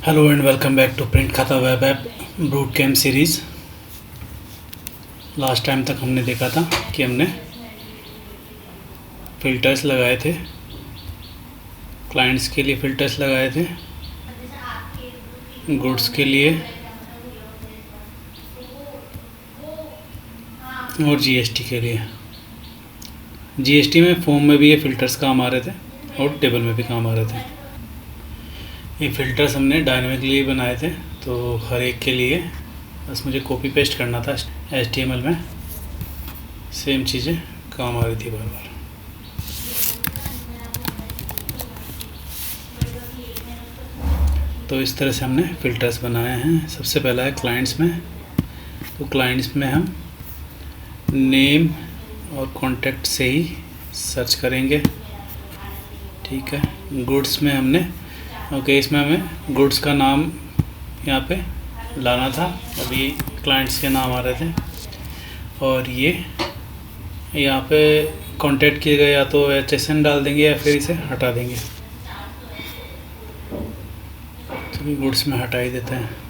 Hello and welcome back to print Khata web app boot camp series. Last time तक हमने देखा था कि हमने फ़िल्टर्स लगाए थे, क्लाइंट्स के लिए फ़िल्टर्स लगाए थे, गुड्स के लिए और जीएसटी के लिए। जीएसटी में फॉर्म में भी ये फ़िल्टर्स काम आ रहे थे और टेबल में भी काम आ रहे थे। ये फ़िल्टर्स हमने डायनामिकली बनाए थे, तो हर एक के लिए बस मुझे कॉपी पेस्ट करना था HTML में। सेम चीज़ें काम आ रही थी बार बार। तो इस तरह से हमने फ़िल्टर्स बनाए हैं। सबसे पहला है क्लाइंट्स में। तो क्लाइंट्स में हम नेम और कॉन्टैक्ट से ही सर्च करेंगे, ठीक है। गुड्स में हमने इसमें हमें गुड्स का नाम यहाँ पे लाना था, अभी क्लाइंट्स के नाम आ रहे थे। और ये यहाँ पे कॉन्टैक्ट किए गए या तो HSN डाल देंगे या फिर इसे हटा देंगे। तो गुड्स में हटा ही देते हैं।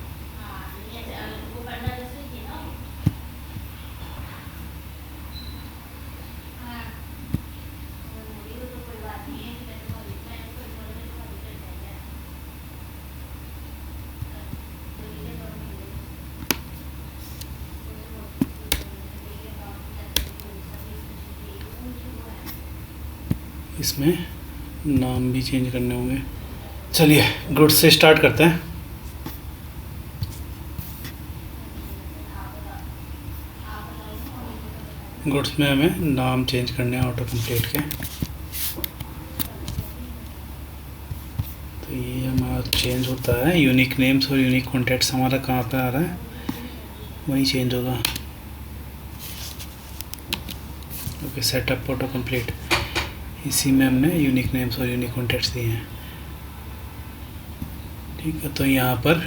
इसमें नाम भी चेंज करने होंगे। चलिए गुड्स से स्टार्ट करते हैं। गुड्स में हमें नाम चेंज करने हैं ऑटो कंप्लीट के। तो ये हमारा चेंज होता है। यूनिक नेम्स और यूनिक कॉन्टैक्ट्स हमारा कहाँ पे आ रहा है, वहीं चेंज होगा। ओके, सेटअप ऑटो कंप्लीट, इसी में हमने यूनिक नेम्स और यूनिक कॉन्टैक्ट्स दिए हैं, ठीक है। तो यहाँ पर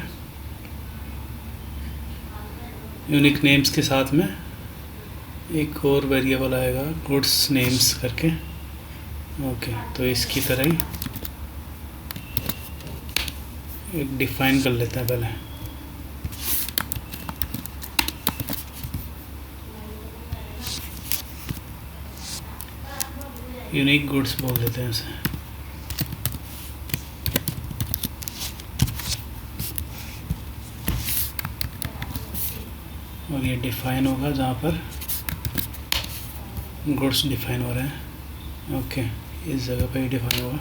यूनिक नेम्स के साथ में एक और वेरिएबल आएगा गुड्स नेम्स करके। ओके, तो इसकी तरह ही एक डिफाइन कर लेते हैं पहले। यूनिक गुड्स बोल देते हैं इसे। और ये डिफाइन होगा जहाँ पर गुड्स डिफाइन हो रहे हैं। ओके, इस जगह पे ही डिफाइन होगा।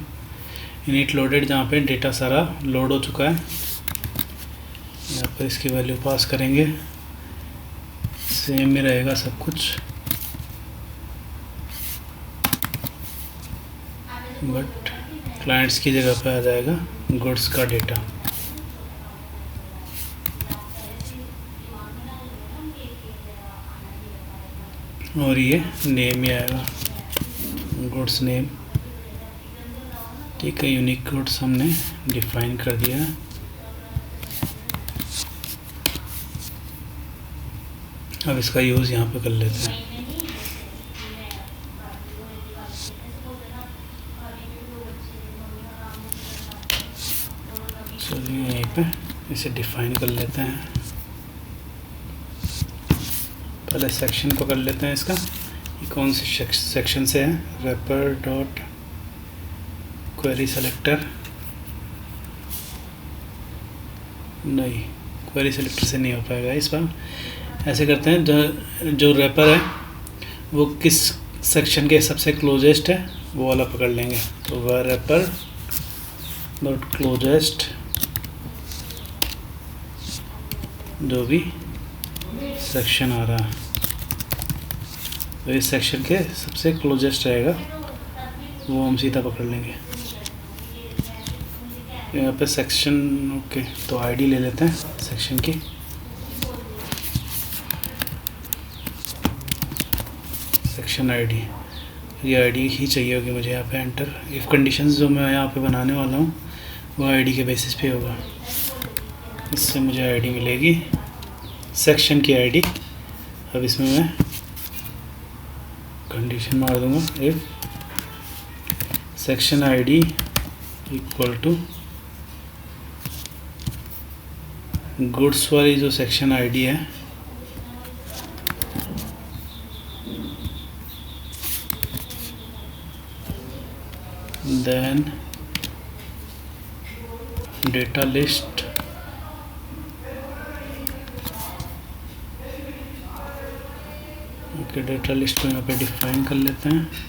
यूनिट लोडेड, जहाँ पे डेटा सारा लोड हो चुका है, यहाँ पर इसकी वैल्यू पास करेंगे। सेम ही रहेगा सब कुछ, बट क्लाइंट्स की जगह पे आ जाएगा गुड्स का डेटा। और ये नेम ही आएगा, गुड्स नेम, ठीक है। यूनिक गुड्स हमने डिफाइन कर दिया है। अब इसका यूज़ यहाँ पे कर लेते हैं। चलिए यहीं पे इसे डिफाइन कर लेते हैं। पहले सेक्शन पकड़ लेते हैं इसका, ये कौन से सेक्शन से है। रैपर डॉट क्वेरी सेलेक्टर, नहीं, क्वेरी सेलेक्टर से नहीं हो पाएगा इस बार। ऐसे करते हैं, जो रैपर है वो किस सेक्शन के सबसे क्लोजेस्ट है वो वाला पकड़ लेंगे। तो वह रैपर डॉट क्लोजेस्ट, जो भी सेक्शन आ रहा है तो इस सेक्शन के सबसे क्लोजेस्ट रहेगा वो हम सीधा पकड़ लेंगे। यहाँ पे सेक्शन, ओके, तो आईडी ले लेते हैं सेक्शन की। सेक्शन आईडी, ये आईडी ही चाहिए होगी मुझे यहाँ पे। एंटर, इफ़ कंडीशंस जो मैं यहाँ पे बनाने वाला हूँ वो आईडी के बेसिस पे होगा। इससे मुझे आईडी मिलेगी, सेक्शन की आईडी। अब इसमें मैं कंडीशन मार दूंगा, if section ID equal to goods वाली जो सेक्शन आईडी है then data list, okay data list को यहाँ पे डिफाइन कर लेते हैं।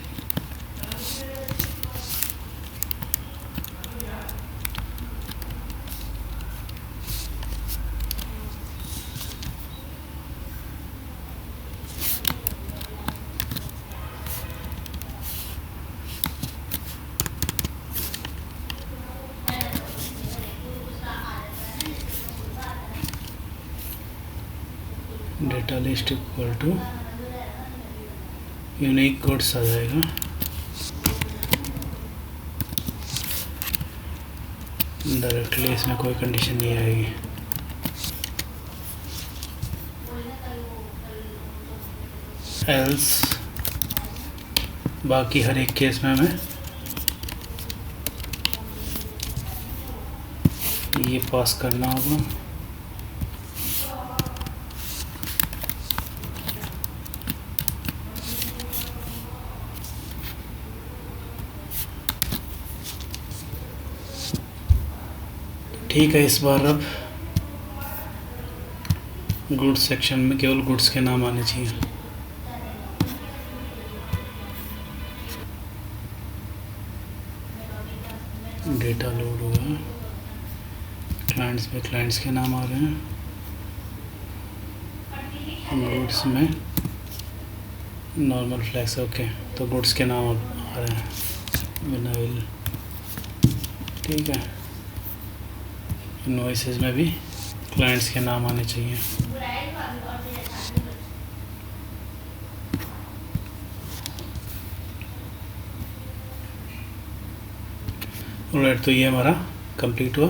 Data list equal to unique goods आ जाएगा। डायरेक्टली इसमें कोई कंडीशन नहीं आएगी। एल्स बाकी हर एक केस में हमें ये पास करना होगा। ठीक है, इस बार अब गुड्स सेक्शन में केवल गुड्स के नाम आने चाहिए। डेटा लोड हुआ, क्लाइंट्स में क्लाइंट्स के नाम आ रहे हैं, गुड्स में नॉर्मल फ्लैग्स, ओके तो गुड्स के नाम आ रहे हैं विनाइल। ठीक है, इनवॉइसेस में भी क्लाइंट्स के नाम आने चाहिए। ऑलराइट, तो ये हमारा कंप्लीट हुआ।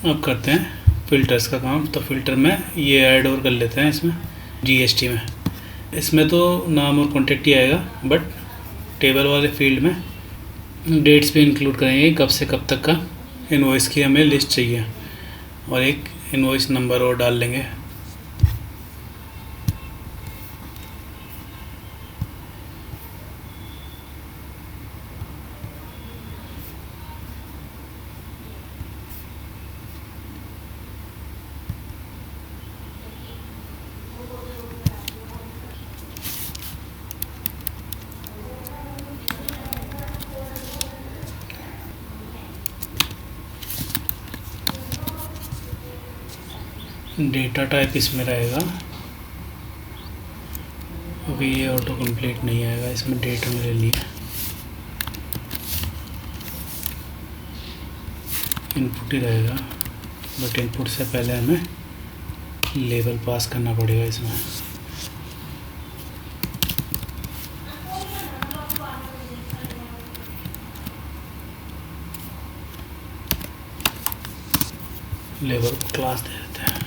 अब करते हैं फ़िल्टर्स का काम। तो फ़िल्टर में ये ऐड और कर लेते हैं इसमें जीएसटी में। इसमें तो नाम और कॉन्टेक्ट ही आएगा, बट टेबल वाले फील्ड में डेट्स भी इंक्लूड करेंगे, कब से कब तक का इनवॉइस की हमें लिस्ट चाहिए, और एक इनवॉइस नंबर और डाल लेंगे। डेटा टाइप इसमें रहेगा, अभी ये ऑटो कंप्लीट नहीं आएगा, इसमें डेट हमने ले लिया। इनपुट ही रहेगा, बट इनपुट से पहले हमें लेबल पास करना पड़ेगा इसमें। लेबल को क्लास दे देते हैं।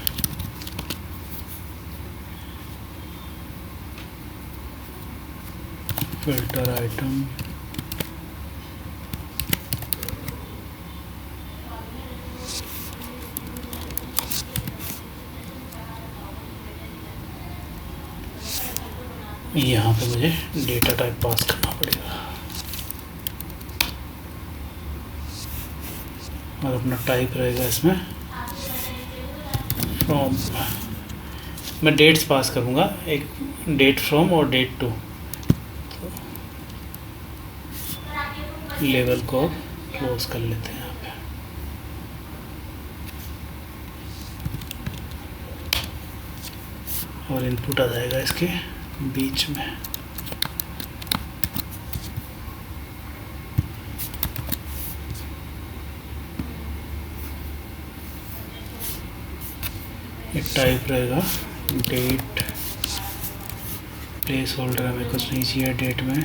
फिल्टर आइटम, यहाँ पे मुझे डेटा टाइप पास करना पड़ेगा, और अपना टाइप रहेगा इसमें फ्रॉम। मैं डेट्स पास करूँगा, एक डेट फ्रॉम और डेट टू। लेवल को क्लोज कर लेते हैं यहाँ पे। और इनपुट आ जाएगा इसके बीच में। एक टाइप रहेगा डेट, प्लेस होल्डर हमें कुछ नहीं चाहिए डेट में,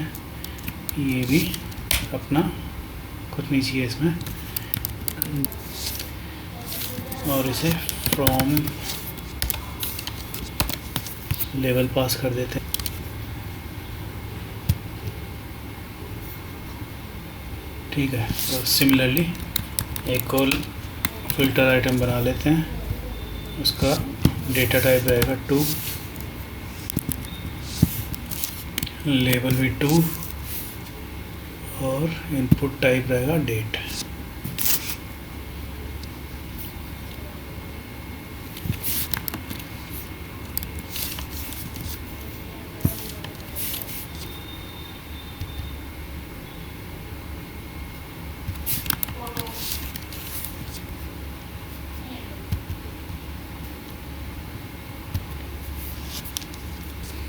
ये भी अपना कुछ नहीं चाहिए इसमें, और इसे फ्रॉम लेवल पास कर देते हैं। ठीक है। तो सिमिलरली एक और फिल्टर आइटम बना लेते हैं। उसका डेटा टाइप रहेगा 2, लेबल भी 2 और इनपुट टाइप रहेगा डेट।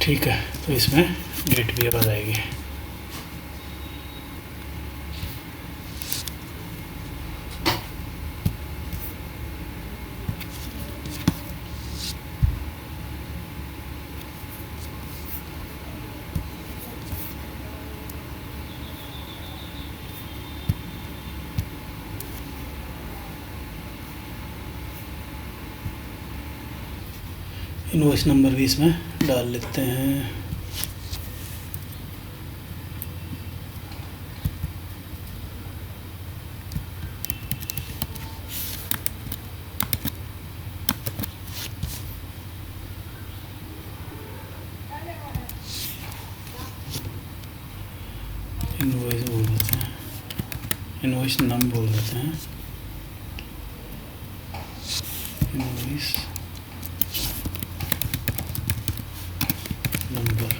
ठीक है, तो इसमें डेट भी अब आ जाएगी। इनवॉइस नंबर भी इसमें डाल लेते हैं। इनवॉइस बोल देते हैं, इनवॉइस नंबर बोल देते हैं, इनवॉइस नंबर।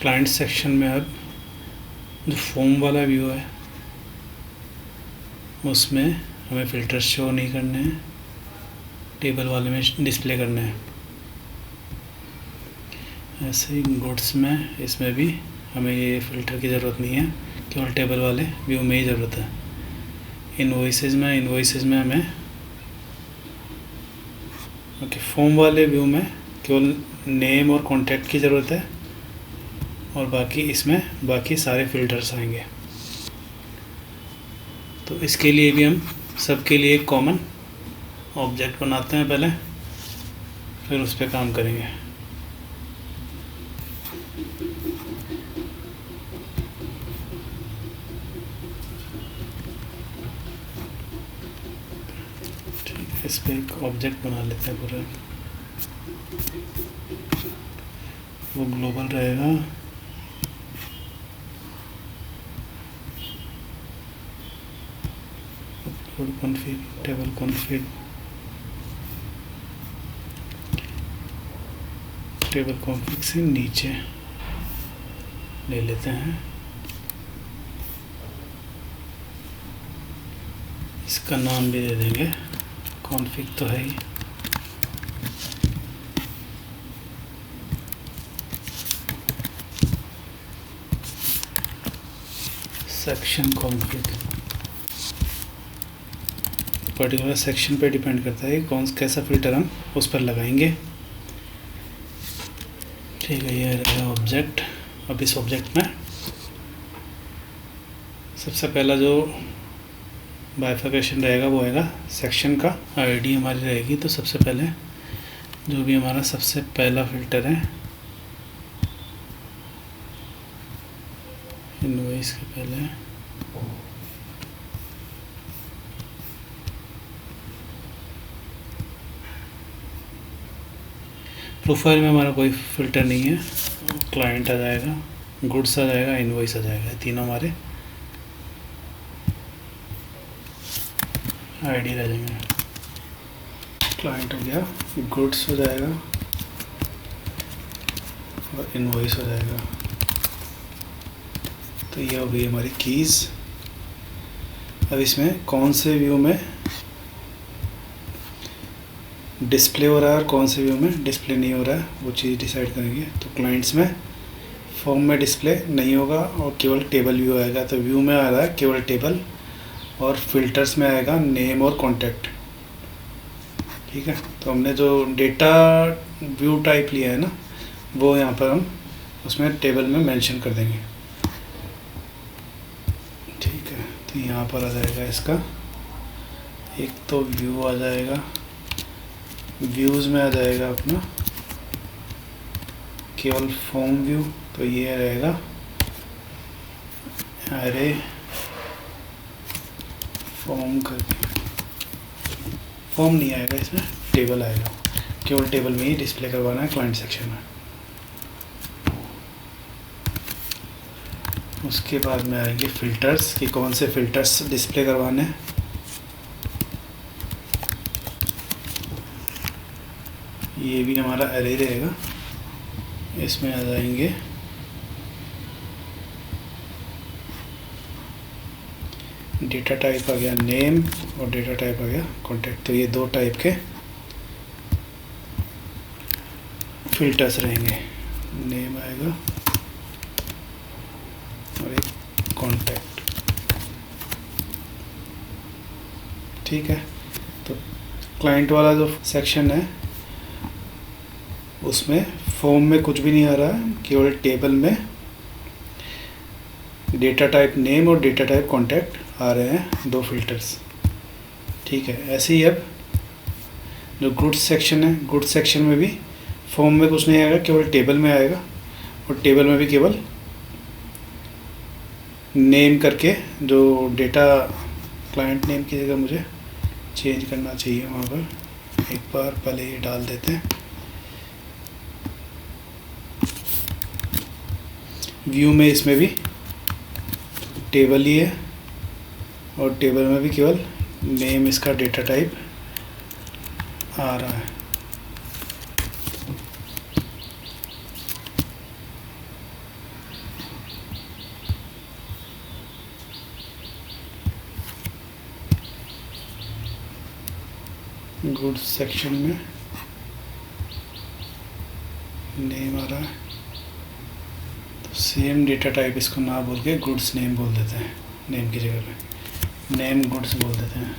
क्लाइंट सेक्शन में अब जो फॉर्म वाला व्यू है उसमें हमें फ़िल्टर्स शो नहीं करने हैं, टेबल वाले में डिस्प्ले करने हैं। ऐसे ही गुड्स में इसमें भी हमें ये फ़िल्टर की ज़रूरत नहीं है, केवल टेबल वाले व्यू में ही ज़रूरत है। इनवॉइसेस में हमें फॉर्म वाले व्यू में केवल नेम और कॉन्टैक्ट की ज़रूरत है और बाकी इसमें बाकी सारे फ़िल्टर्स आएंगे। तो इसके लिए भी हम सबके लिए एक कॉमन ऑब्जेक्ट बनाते हैं पहले, फिर उस पर काम करेंगे। ठीक है, इस पर एक ऑब्जेक्ट बना लेते हैं पूरा, वो ग्लोबल रहेगा। Config, table config, table config से नीचे ले लेते हैं। इसका नाम भी दे देंगे, कॉन्फ़िग तो है ही। सेक्शन कॉन्फ़िग पर्टिकुलर सेक्शन पे डिपेंड करता है कैसा फ़िल्टर हम उस पर लगाएंगे। ठीक है, ये रहेगा ऑब्जेक्ट। अब इस ऑब्जेक्ट में सबसे पहला जो बाइफर्केशन रहेगा वो आएगा सेक्शन का आईडी हमारी रहेगी। तो सबसे पहले जो भी हमारा सबसे पहला फ़िल्टर है, इनवॉइस के पहले प्रोफाइल में हमारा कोई फ़िल्टर नहीं है, क्लाइंट आ जाएगा, गुड्स आ जाएगा, इनवॉइस आ जाएगा, तीनों हमारे आईडी रह जाएंगे। क्लाइंट हो गया, गुड्स हो जाएगा और इनवॉइस हो जाएगा। तो ये हो गई हमारी कीज़। अब इसमें कौन से व्यू में डिस्प्ले हो रहा है और कौन से व्यू में डिस्प्ले नहीं हो रहा है वो चीज़ डिसाइड करेंगे। तो क्लाइंट्स में फॉर्म में डिस्प्ले नहीं होगा और केवल टेबल व्यू आएगा। तो व्यू में आ रहा है केवल टेबल और फिल्टर्स में आएगा नेम और कॉन्टैक्ट। ठीक है, तो हमने जो डेटा व्यू टाइप लिया है ना, वो यहाँ पर हम उसमें टेबल में मेंशन कर देंगे। ठीक है, तो यहाँ पर आ जाएगा इसका एक तो व्यू आ जाएगा, व्यूज़ में आ जाएगा अपना केवल फॉर्म व्यू, तो ये रहेगा अरे फॉर्म करके, फॉर्म नहीं आएगा इसमें, टेबल आएगा, केवल टेबल में ही डिस्प्ले करवाना है क्लाइंट सेक्शन में। उसके बाद में आएंगे फ़िल्टर्स कि कौन से फ़िल्टर्स डिस्प्ले करवाने हैं। ये भी हमारा एरे रहेगा, इसमें आ जाएंगे डेटा टाइप आ गया नेम और डेटा टाइप आ गया कॉन्टैक्ट। तो ये दो टाइप के फ़िल्टर्स रहेंगे, नेम आएगा और एक कॉन्टैक्ट। ठीक है, तो क्लाइंट वाला जो सेक्शन है उसमें फॉर्म में कुछ भी नहीं आ रहा है, केवल टेबल में डेटा टाइप नेम और डेटा टाइप कॉन्टैक्ट आ रहे हैं, दो फिल्टर्स। ठीक है, ऐसे ही अब जो गुड्स सेक्शन है, गुड्स सेक्शन में भी फॉर्म में कुछ नहीं आएगा, केवल टेबल में आएगा, और टेबल में भी केवल नेम करके जो डेटा क्लाइंट नेम की जगह मुझे चेंज करना चाहिए, वहाँ पर एक बार पहले ये डाल देते हैं। व्यू में इसमें भी टेबल ही है और टेबल में भी केवल नेम इसका डेटा टाइप आ रहा है। गुड्स सेक्शन में नेम आ रहा है, तो सेम डेटा टाइप इसको ना बोल के गुड्स नेम बोल देते हैं, नेम की जगह पे नेम गुड्स बोल देते हैं,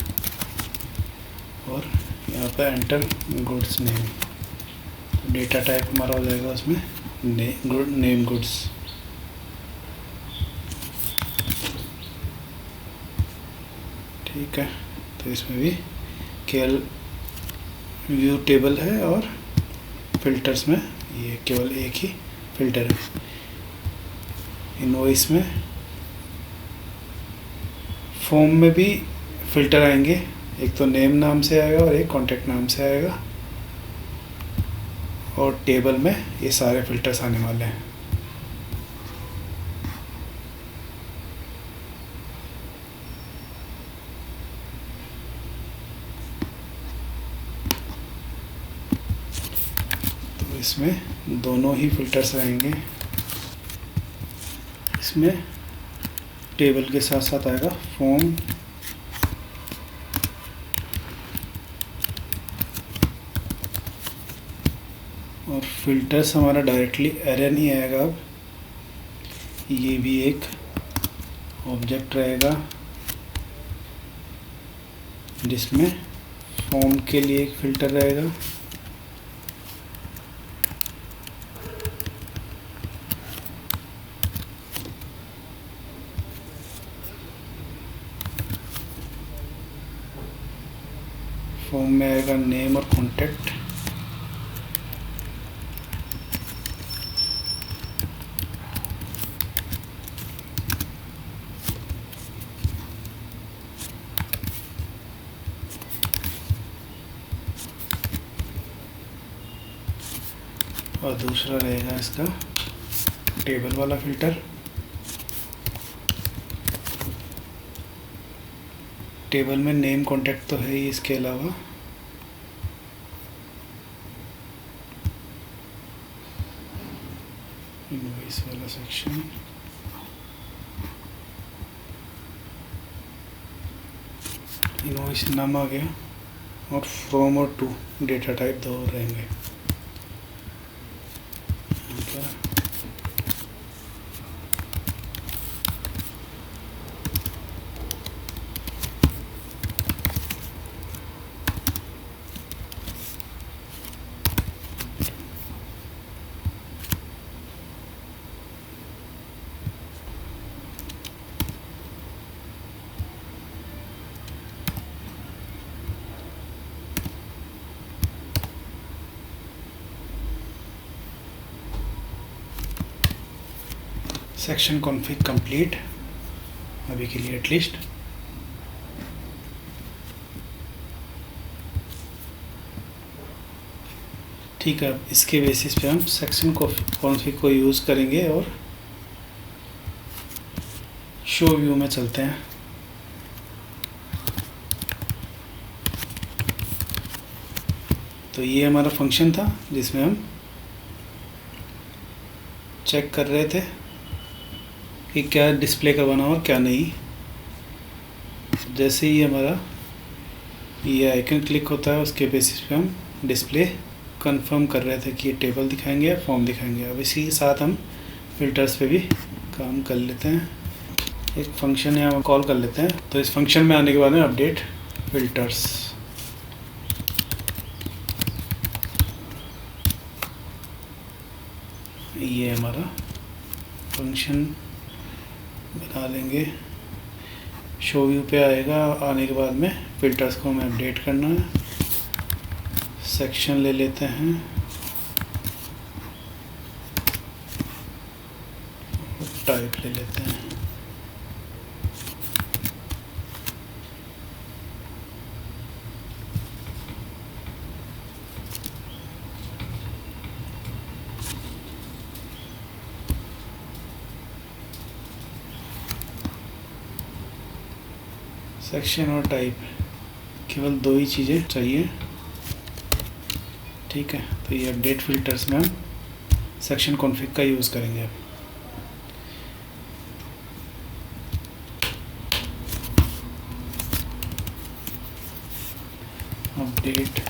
और यहाँ पे एंटर गुड्स नेम, तो डेटा टाइप हमारा हो जाएगा उसमें नेम गुड्स। ठीक है, तो इसमें भी केवल व्यू टेबल है और फिल्टर्स में ये केवल एक ही फिल्टर है। इनवॉइस में फॉर्म में भी फिल्टर आएंगे, एक तो नेम नाम से आएगा और एक कॉन्टैक्ट नाम से आएगा, और टेबल में ये सारे फिल्टर्स आने वाले हैं। तो इसमें दोनों ही फिल्टर्स रहेंगे, इसमें टेबल के साथ साथ आएगा फॉर्म और फिल्टर्स हमारा डायरेक्टली एरे नहीं आएगा। अब ये भी एक ऑब्जेक्ट रहेगा जिसमें फॉर्म के लिए एक फ़िल्टर रहेगा, फॉर्म में आएगा नेम और कॉन्टैक्ट, और दूसरा रहेगा इसका टेबल वाला फ़िल्टर। टेबल में नेम कॉन्टैक्ट तो है ही, इसके अलावा इनवॉइस वाला सेक्शन, इनवॉइस नाम आ गया, और फ्रॉम और टू डेटा टाइप दो रहेंगे। सेक्शन कॉन्फ़िग कंप्लीट अभी के लिए एटलीस्ट। ठीक है, इसके बेसिस पे हम सेक्शन कॉन्फ़िग को यूज़ करेंगे और शो व्यू में चलते हैं। तो ये हमारा फंक्शन था जिसमें हम चेक कर रहे थे कि क्या डिस्प्ले करवाना और क्या नहीं। जैसे ही हमारा ये आइकन क्लिक होता है उसके बेसिस पे हम डिस्प्ले कंफर्म कर रहे थे कि ये टेबल दिखाएंगे या फॉर्म दिखाएंगे। अब इसी के साथ हम फ़िल्टर्स पे भी काम कर लेते हैं। एक फंक्शन है, हम कॉल कर लेते हैं। तो इस फंक्शन में आने के बाद में अपडेट फ़िल्टर्स, ये हमारा फंक्शन बना लेंगे। शो व्यू पे आएगा, आने के बाद में फ़िल्टर्स को हमें अपडेट करना है। सेक्शन ले लेते हैं, टाइप ले लेते हैं। सेक्शन और टाइप, केवल दो ही चीज़ें चाहिए। ठीक है, तो ये अपडेट फ़िल्टर्स में हम सेक्शन कॉन्फ़िग का यूज़ करेंगे। Update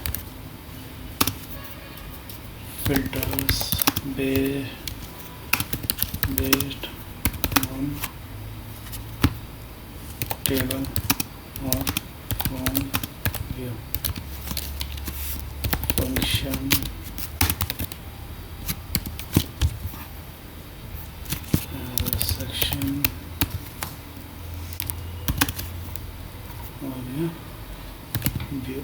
filters based on table और फॉर्म व्यू फंक्शन सेक्शन और व्यू।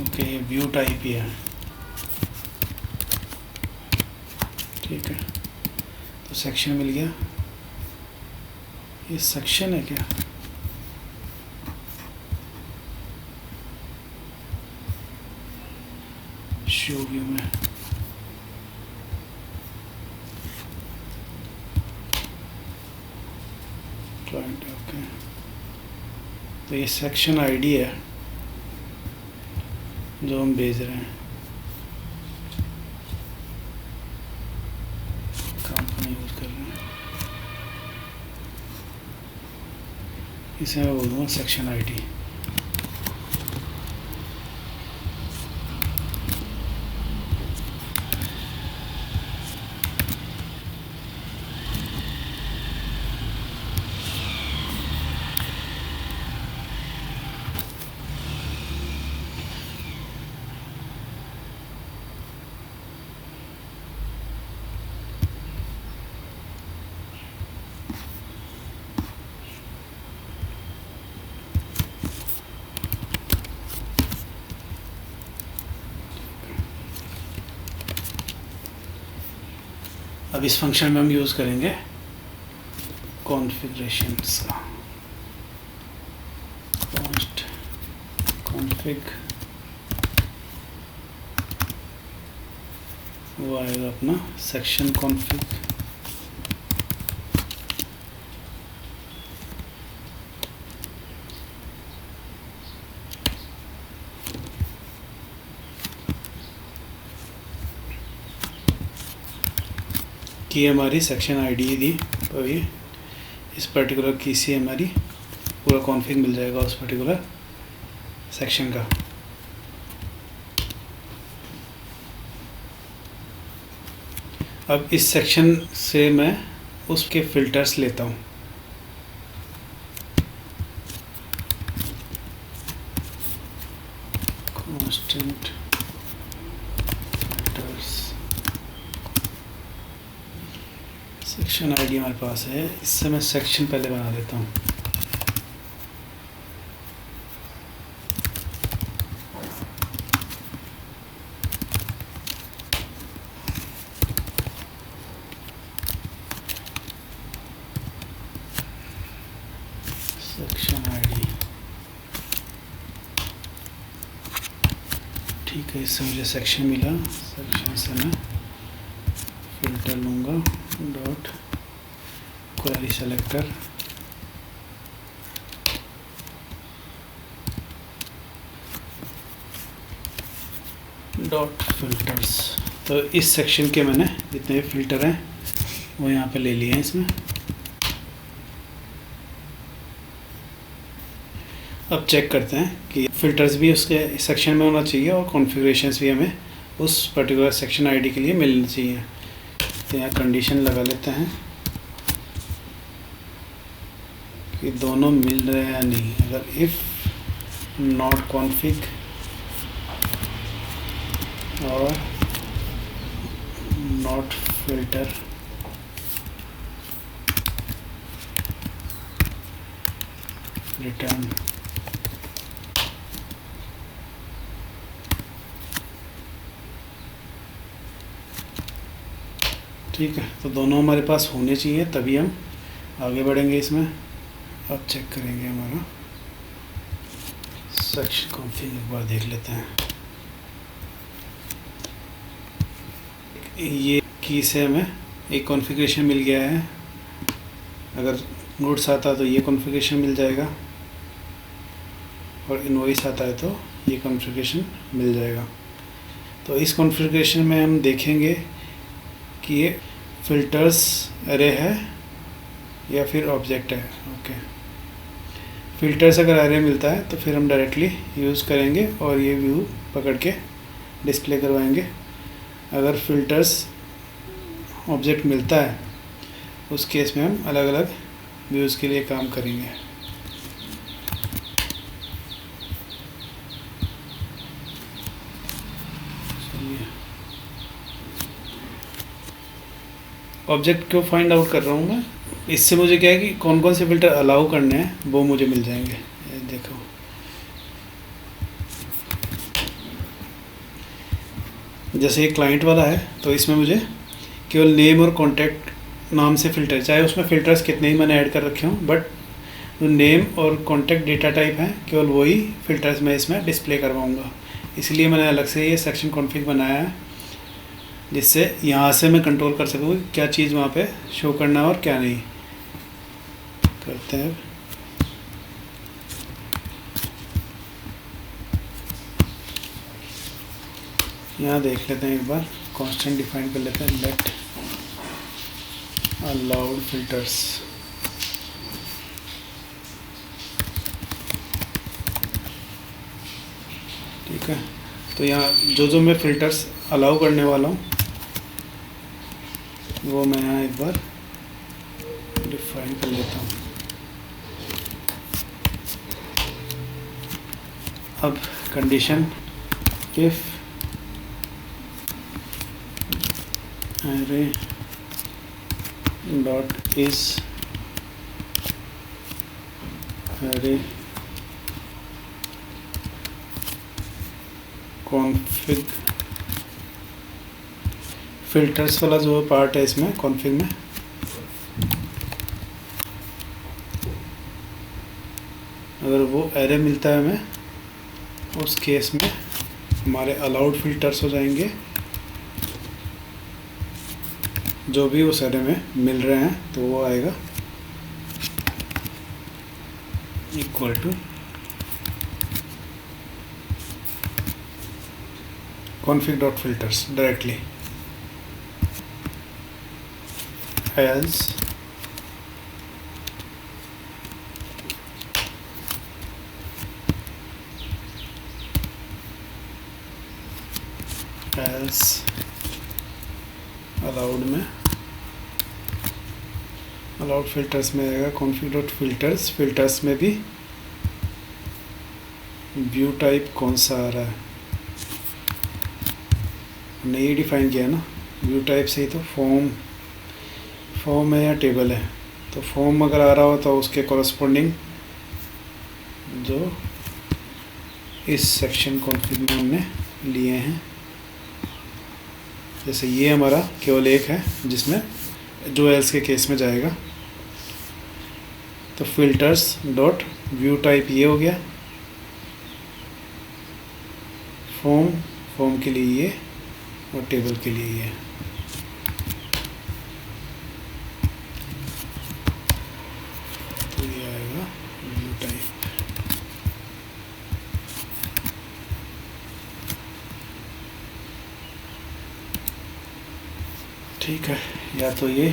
ओके, व्यू टाइप ही है। ठीक है, तो सेक्शन मिल गया। ये सेक्शन है क्या? शो व्यू में क्लाइंट, ओके। तो ये सेक्शन आईडी है जो हम भेज रहे हैं। कंपनी यूज़ कर रहे हैं, इसे मैं बोल दूँगा सेक्शन आईडी। अब इस फंक्शन में हम यूज़ करेंगे कॉन्फ़िगरेशंस का। कॉन्स्ट कॉन्फ़िग, वो आएगा अपना सेक्शन कॉन्फ़िग। की हमारी सेक्शन आईडी दी, तो ये इस पर्टिकुलर की से हमारी पूरा कॉन्फ़िग मिल जाएगा उस पर्टिकुलर सेक्शन का। अब इस सेक्शन से मैं उसके फ़िल्टर्स लेता हूँ। कांस्टेंट फ़िल्टर्स सेक्शन आईडी हमारे पास है, इससे मैं सेक्शन पहले बना देता हूँ। सेक्शन आईडी ठीक है, इससे मुझे सेक्शन मिला। सेक्शन से मैं फिल्टर लूँगा, dot query selector, dot filters. तो इस सेक्शन के मैंने जितने भी फिल्टर हैं वो यहाँ पे ले लिए हैं इसमें। अब चेक करते हैं कि फ़िल्टर्स भी उसके सेक्शन में होना चाहिए और कॉन्फ़िगरेशंस भी हमें उस पर्टिकुलर सेक्शन आईडी के लिए मिलनी चाहिए। तो यहाँ कंडीशन लगा लेते हैं कि दोनों मिल रहे हैं या नहीं। अगर इफ़ नॉट कॉन्फ़िग और नॉट फिल्टर रिटर्न ठीक है। तो दोनों हमारे पास होने चाहिए, तभी हम आगे बढ़ेंगे इसमें। अब चेक करेंगे हमारा सेक्शन कॉन्फ़िग, एक बार देख लेते हैं। ये की से हमें एक कॉन्फ़िगरेशन मिल गया है। अगर नोट्स आता तो ये कॉन्फ़िगरेशन मिल जाएगा और इनवॉइस आता है तो ये कॉन्फ़िगरेशन मिल जाएगा। तो इस कॉन्फ़िगरेशन में हम देखेंगे कि ये फ़िल्टर्स अरे है या फिर ऑब्जेक्ट है। ओके, फ़िल्टर्स अगर अरे मिलता है तो फिर हम डायरेक्टली यूज़ करेंगे और ये व्यू पकड़ के डिस्प्ले करवाएंगे। अगर फ़िल्टर्स ऑब्जेक्ट मिलता है उस केस में हम अलग अलग व्यूज़ के लिए काम करेंगे। ऑब्जेक्ट को फाइंड आउट कर रहा हूँ मैं। इससे मुझे क्या है कि कौन कौन से फ़िल्टर अलाउ करने हैं वो मुझे मिल जाएंगे। देखो जैसे ये क्लाइंट वाला है तो इसमें मुझे केवल नेम और कॉन्टैक्ट नाम से फ़िल्टर, चाहे उसमें फ़िल्टर्स कितने ही मैंने ऐड कर रखे हों, बट जो नेम और कॉन्टैक्ट डेटा टाइप हैं केवल वही फ़िल्टर्स मैं इसमें डिस्प्ले करवाऊँगा। इसलिए मैंने अलग से ये सेक्शन कॉन्फ़िग बनाया है, जिससे यहाँ से मैं कंट्रोल कर सकूँ क्या चीज़ वहाँ पे शो करना है और क्या नहीं। करते हैं यहाँ देख लेते हैं, एक बार कांस्टेंट डिफाइन कर लेते हैं, लेट अलाउड फिल्टर्स। ठीक है, तो यहाँ जो मैं फ़िल्टर्स अलाउ करने वाला हूँ वो मैं यहाँ एक बार डिफाइन कर लेता हूँ। अब condition if array dot is array config, filters वाला जो पार्ट है इसमें कॉन्फ़िग में, अगर वो एरे मिलता है हमें उस केस में हमारे अलाउड फिल्टर्स हो जाएंगे जो भी उस एरे में मिल रहे हैं, तो वो आएगा equal to config dot filters directly else allowed में allowed filters में आएगा config dot filters। फिल्टर्स में भी व्यू टाइप कौन सा आ रहा है नहीं डिफाइन किया ना, व्यू टाइप से ही तो फॉर्म है या टेबल है, तो फॉर्म अगर आ रहा हो तो उसके कॉरस्पॉन्डिंग जो इस सेक्शन कॉन्फ़िग में हमने लिए हैं, जैसे ये हमारा केवल एक है जिसमें जो एल्स के केस में जाएगा। तो फिल्टर्स डॉट व्यू टाइप ये हो गया, फॉर्म के लिए ये और टेबल के लिए ये। तो ये आएगा व्यू टाइप। ठीक है, या तो ये,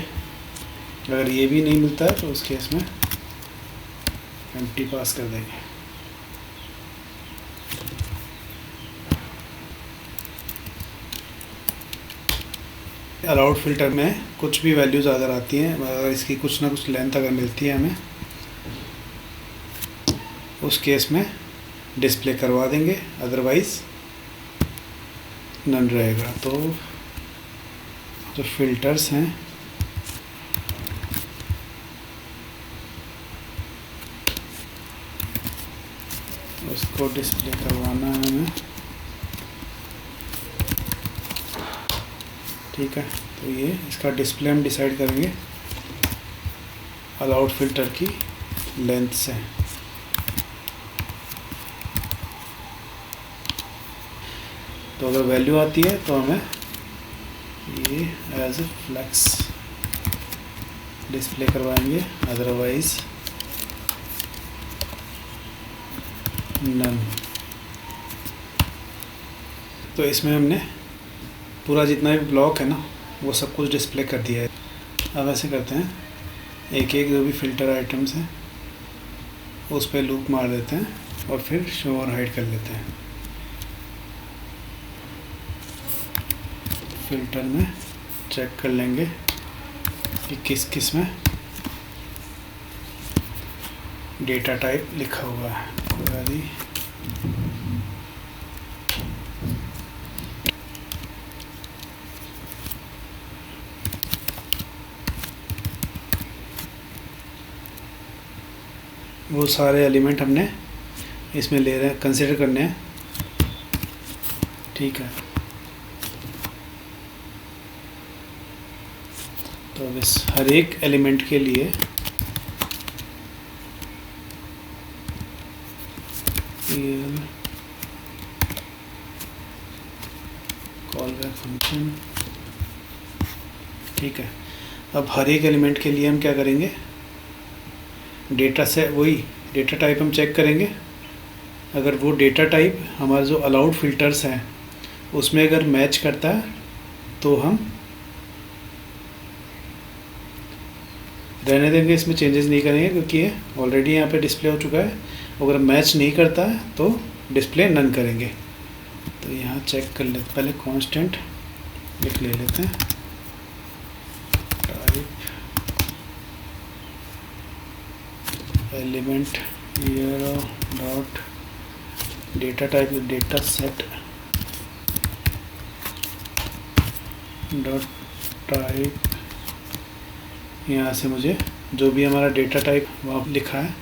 अगर ये भी नहीं मिलता है तो उस केस में एम्प्टी पास कर देंगे। अलाउड फिल्टर में कुछ भी वैल्यूज़ अगर आती हैं, अगर इसकी कुछ ना कुछ लेंथ अगर मिलती है हमें, उस केस में डिस्प्ले करवा देंगे, अदरवाइज़ नन रहेगा। तो जो फिल्टर्स हैं उसको डिस्प्ले करवाना है हमें। ठीक है, तो ये इसका डिस्प्ले हम डिसाइड करेंगे अलाउड फिल्टर की लेंथ से। तो अगर वैल्यू आती है तो हमें ये एज ए फ्लेक्स डिस्प्ले करवाएंगे, अदरवाइज नन। तो इसमें हमने पूरा जितना भी ब्लॉक है ना वो सब कुछ डिस्प्ले कर दिया है। अब ऐसे करते हैं, एक एक जो भी फ़िल्टर आइटम्स हैं उस पर लूप मार देते हैं और फिर शो और हाइड कर लेते हैं। फ़िल्टर में चेक कर लेंगे कि किस किस में डेटा टाइप लिखा हुआ है। क्वेरी वो सारे एलिमेंट हमने इसमें ले रहे हैं, कंसिडर करने हैं। ठीक है, तो अब इस हर एक एलिमेंट के लिए कॉल बैक फंक्शन। ठीक है, अब हर एक एलिमेंट के लिए हम क्या करेंगे, डेटा से वही डेटा टाइप हम चेक करेंगे। अगर वो डेटा टाइप हमारा जो अलाउड फिल्टर्स हैं उसमें अगर मैच करता है तो हम रहने देंगे, इसमें चेंजेस नहीं करेंगे क्योंकि ये ऑलरेडी यहाँ पे डिस्प्ले हो चुका है। अगर मैच नहीं करता है तो डिस्प्ले नन करेंगे। तो यहाँ चेक कर लेते, पहले कांस्टेंट लिख लेते हैं, type element year dot data type data set dot type. यहाँ से मुझे जो भी हमारा डेटा टाइप वहाँ लिखा है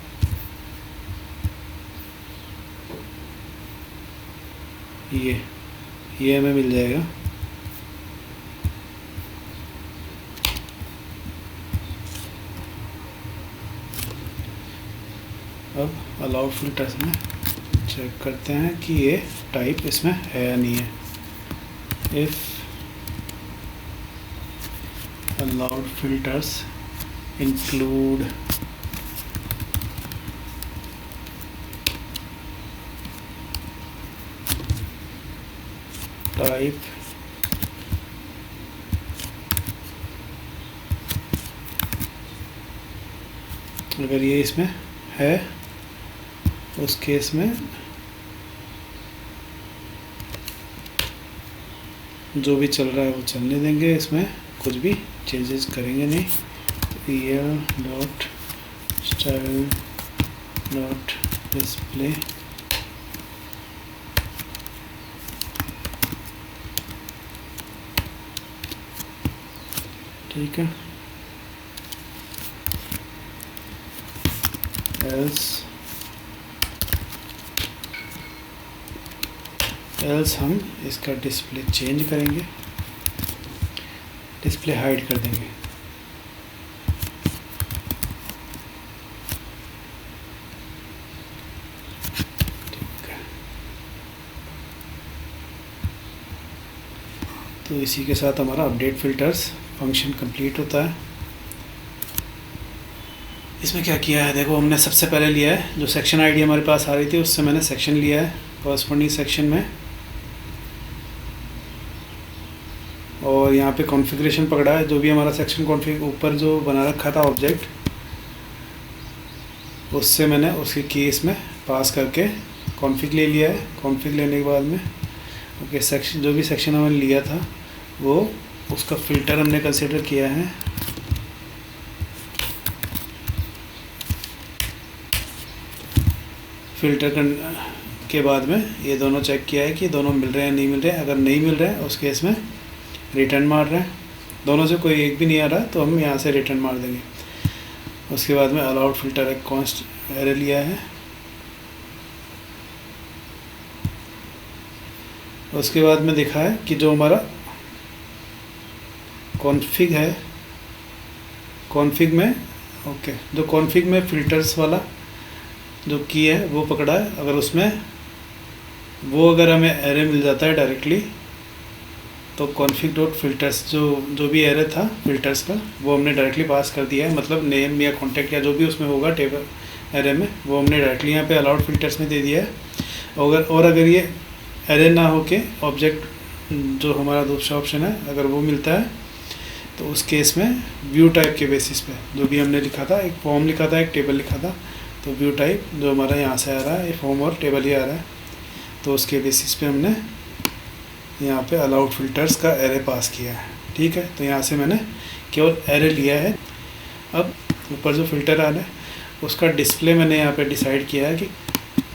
ये हमें मिल जाएगा। अब अलाउड फिल्टर्स में चेक करते हैं कि ये टाइप इसमें है या नहीं है। If allowed filters include type अगर ये इसमें है उस केस में जो भी चल रहा है वो चलने देंगे, इसमें कुछ भी चेंजेस करेंगे नहीं। Year dot style dot display ठीक है। एल्स हम इसका डिस्प्ले चेंज करेंगे, डिस्प्ले हाइड कर देंगे। ठीक है, तो इसी के साथ हमारा अपडेट फिल्टर्स फंक्शन कंप्लीट होता है। इसमें क्या किया है देखो, हमने सबसे पहले लिया है जो सेक्शन आईडी हमारे पास आ रही थी, उससे मैंने सेक्शन लिया है कॉरस्पॉन्डिंग सेक्शन में, और यहाँ पे कॉन्फ़िगरेशन पकड़ा है, जो भी हमारा सेक्शन कॉन्फ़िग ऊपर जो बना रखा था ऑब्जेक्ट, उससे मैंने उसके केस में पास करके कॉन्फ़िग ले लिया है। कॉन्फ़िग लेने के बाद में ओके, सेक्शन जो भी सेक्शन हमने लिया था वो उसका फ़िल्टर हमने कंसिडर किया है। फ़िल्टर के बाद में ये दोनों चेक किया है कि दोनों मिल रहे हैं नहीं मिल रहे हैं। अगर नहीं मिल रहे हैं उस केस में रिटर्न मार रहे हैं, दोनों से कोई एक भी नहीं आ रहा तो हम यहाँ से रिटर्न मार देंगे। उसके बाद में अलाउड फ़िल्टर एक कॉन्स्ट एरे लिया है। उसके बाद में देखा है कि जो हमारा कॉन्फ़िग है, कॉन्फ़िग में ओके, जो कॉन्फ़िग में फ़िल्टर्स वाला जो की है वो पकड़ा है। अगर उसमें वो अगर हमें एरे मिल जाता है डायरेक्टली, तो कॉन्फ़िग डॉट फिल्टर्स जो भी एरे था फिल्टर्स का वो हमने डायरेक्टली पास कर दिया है। मतलब नेम या कॉन्टैक्ट या जो भी उसमें होगा टेबल एरे में, वो हमने डायरेक्टली यहाँ पे अलाउड फिल्टर्स में दे दिया है। और अगर ये एरे ना हो के ऑब्जेक्ट जो हमारा दूसरा ऑप्शन है अगर वो मिलता है, तो उस केस में व्यू टाइप के बेसिस पे जो भी हमने लिखा था, एक फॉर्म लिखा था, एक टेबल लिखा था, तो व्यू टाइप जो हमारा यहाँ से आ रहा है, ये फॉर्म और टेबल ही आ रहा है, तो उसके बेसिस पे हमने यहाँ पे अलाउड फिल्टर्स का एरे पास किया है। ठीक है, तो यहाँ से मैंने केवल एरे लिया है। अब ऊपर जो फ़िल्टर आ रहा है उसका डिस्प्ले मैंने यहाँ पे डिसाइड किया है कि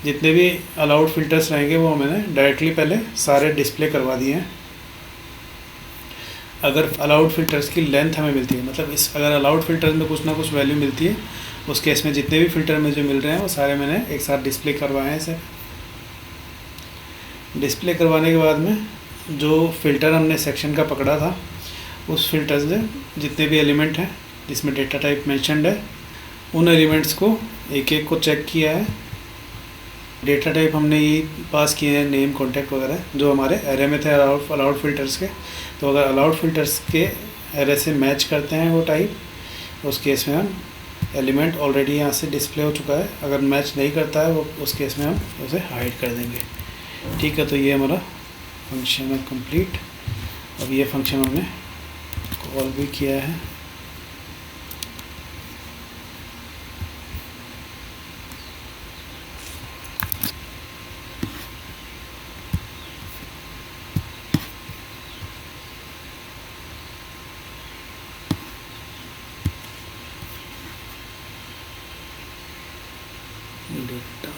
जितने भी अलाउड फिल्टर्स रहेंगे वो मैंने डायरेक्टली पहले सारे डिस्प्ले करवा दिए हैं। अगर अलाउड फिल्टर्स की लेंथ हमें मिलती है, मतलब अगर अलाउड फिल्टर्स में कुछ ना कुछ वैल्यू मिलती है, उस केस में जितने भी फ़िल्टर में जो मिल रहे हैं वो सारे मैंने एक साथ डिस्प्ले करवाए हैं। इसे डिस्प्ले करवाने के बाद में जो फ़िल्टर हमने सेक्शन का पकड़ा था, उस फिल्टर से जितने भी एलिमेंट हैं जिसमें डेटा टाइप मेंशन्ड है, उन एलिमेंट्स को एक एक को चेक किया है। डेटा टाइप हमने ये पास किए हैं, नेम, कॉन्टैक्ट वगैरह, जो हमारे एरे में थे अलाउड फिल्टर्स के। तो अगर अलाउड फिल्टर्स के एरे से मैच करते हैं वो टाइप, उस केस में हम एलिमेंट ऑलरेडी यहाँ से डिस्प्ले हो चुका है। अगर मैच नहीं करता है वो, उस केस में हम उसे हाइड कर देंगे। ठीक है, तो ये हमारा फंक्शन है कंप्लीट। अब ये फंक्शन हमने कॉल भी किया है। डेटा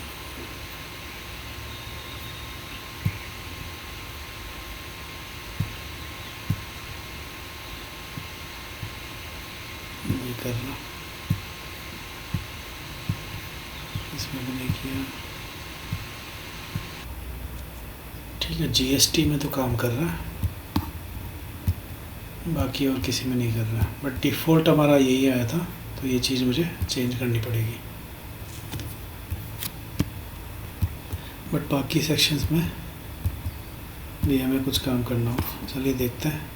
नहीं करना, इसमें भी नहीं किया। ठीक है, जीएसटी में तो काम कर रहा है, बाकी और किसी में नहीं कर रहा, बट डिफ़ॉल्ट हमारा यही आया था, तो ये चीज़ मुझे चेंज करनी पड़ेगी। बट बाकी सेक्शंस में भी हमें कुछ काम करना हो। चलिए देखते हैं।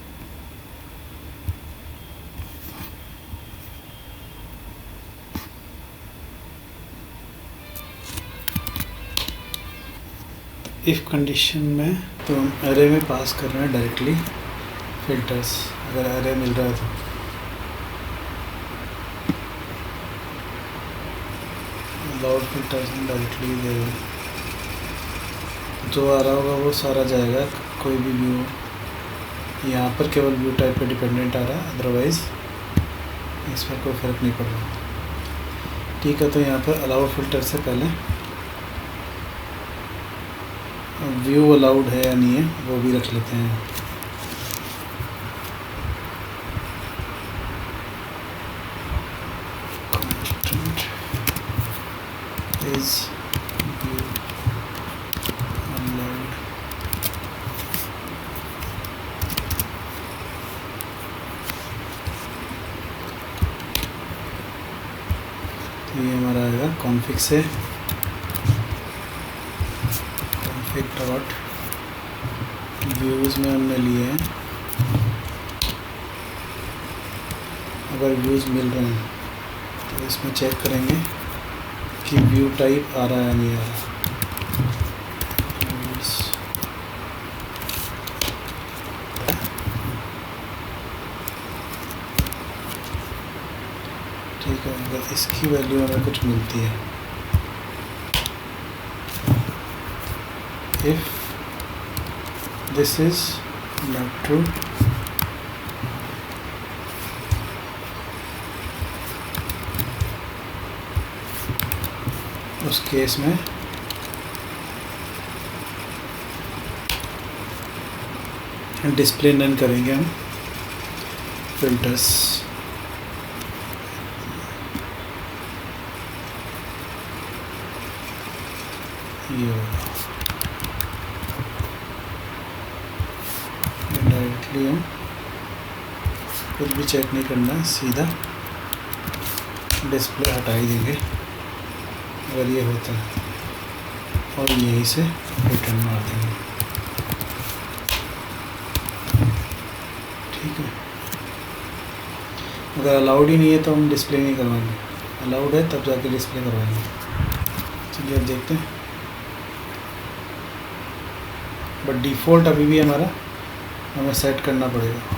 इफ़ कंडीशन में तो हम एरे में पास कर रहे हैं डायरेक्टली फिल्टर्स, अगर एरे मिल रहा है तो। अलाउड फिल्टर्स में डायरेक्टली दे रहे हैं, जो आ रहा होगा वो सारा जाएगा, कोई भी व्यू। यहाँ पर केवल व्यू टाइप पे डिपेंडेंट आ रहा है, अदरवाइज़ इस पर कोई फ़र्क नहीं पड़ रहा। ठीक है, तो यहाँ पर अलाउड फिल्टर से पहले व्यू अलाउड है या नहीं है वो भी रख लेते हैं। Is view allowed. तो ये हमारा आएगा कॉन्फिग से, कॉन्फिग डॉट व्यूज़ में हमने लिए हैं। अगर व्यूज़ मिल रहे हैं तो इसमें चेक करेंगे कि व्यू टाइप आ रहा है नहीं आ रहा। ठीक है, अगर इसकी वैल्यू हमें कुछ मिलती है, if this is not true उस केस में डिस्प्ले नन करेंगे हम फिल्टर्स। ये डायरेक्टली हम कुछ भी चेक नहीं करना, सीधा डिस्प्ले हटा ही देंगे अगर ये होता है, और यहीं से रिटर्न मार देंगे। ठीक है, अगर अलाउड ही नहीं है तो हम डिस्प्ले नहीं करवाएंगे, अलाउड है तब जाके डिस्प्ले करवाएंगे। चलिए अब देखते हैं, बट डिफ़ॉल्ट अभी भी हमारा हमें सेट करना पड़ेगा।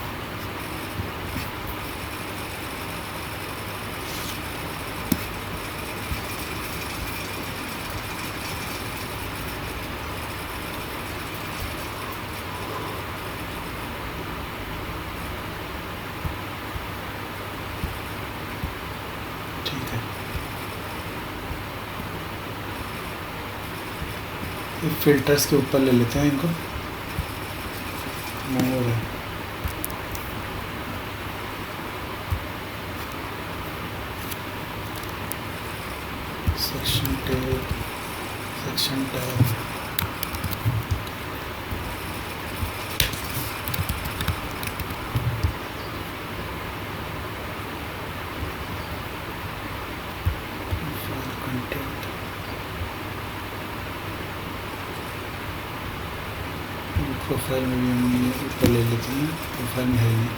फिल्टर्स के ऊपर ले लेते हैं इनको, मोर है। Section tab, section tab, profile में भी हम ये ऊपर ले लेते हैं, प्रोफाइल में है नहीं,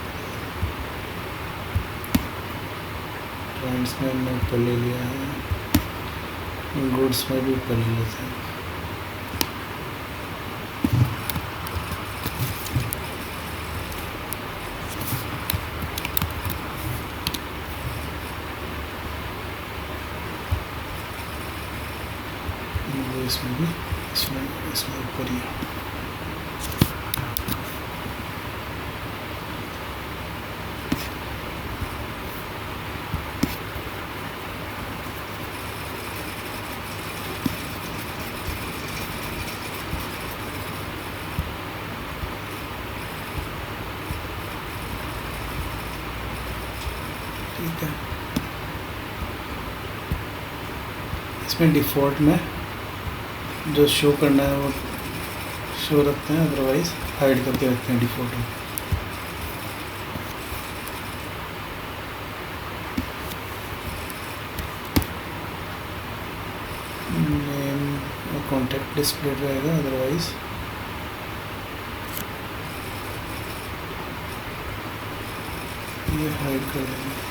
ट्रेंड्स में हमने ऊपर ले लिया है, गुड्स में भी ऊपर ले लेते हैं। इसमें भी इसमें ऊपर ही है। ठीक है, इसमें डिफ़ॉल्ट में जो शो करना है वो शो रखते हैं, अदरवाइज हाइड करके रखते हैं डिफ़ॉल्ट में। नेम और कॉन्टैक्ट डिस्प्ले रहेगा, अदरवाइज ये हाइड कर देंगे।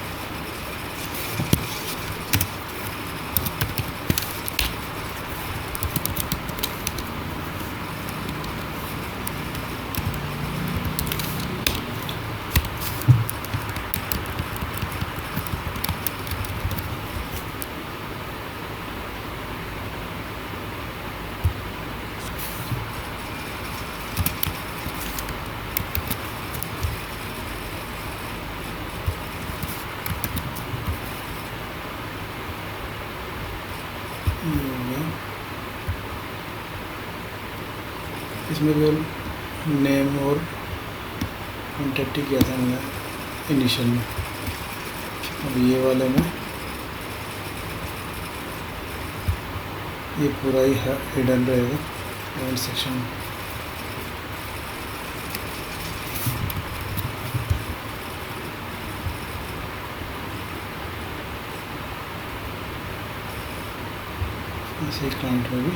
इसमें केवल नेम और कॉन्टैक्ट ही किया था मैंने इनिशियल में। अब ये वाले में ये पूरा ही हिडन रहेगा एंड सेक्शन। इसी क्लाइंट में भी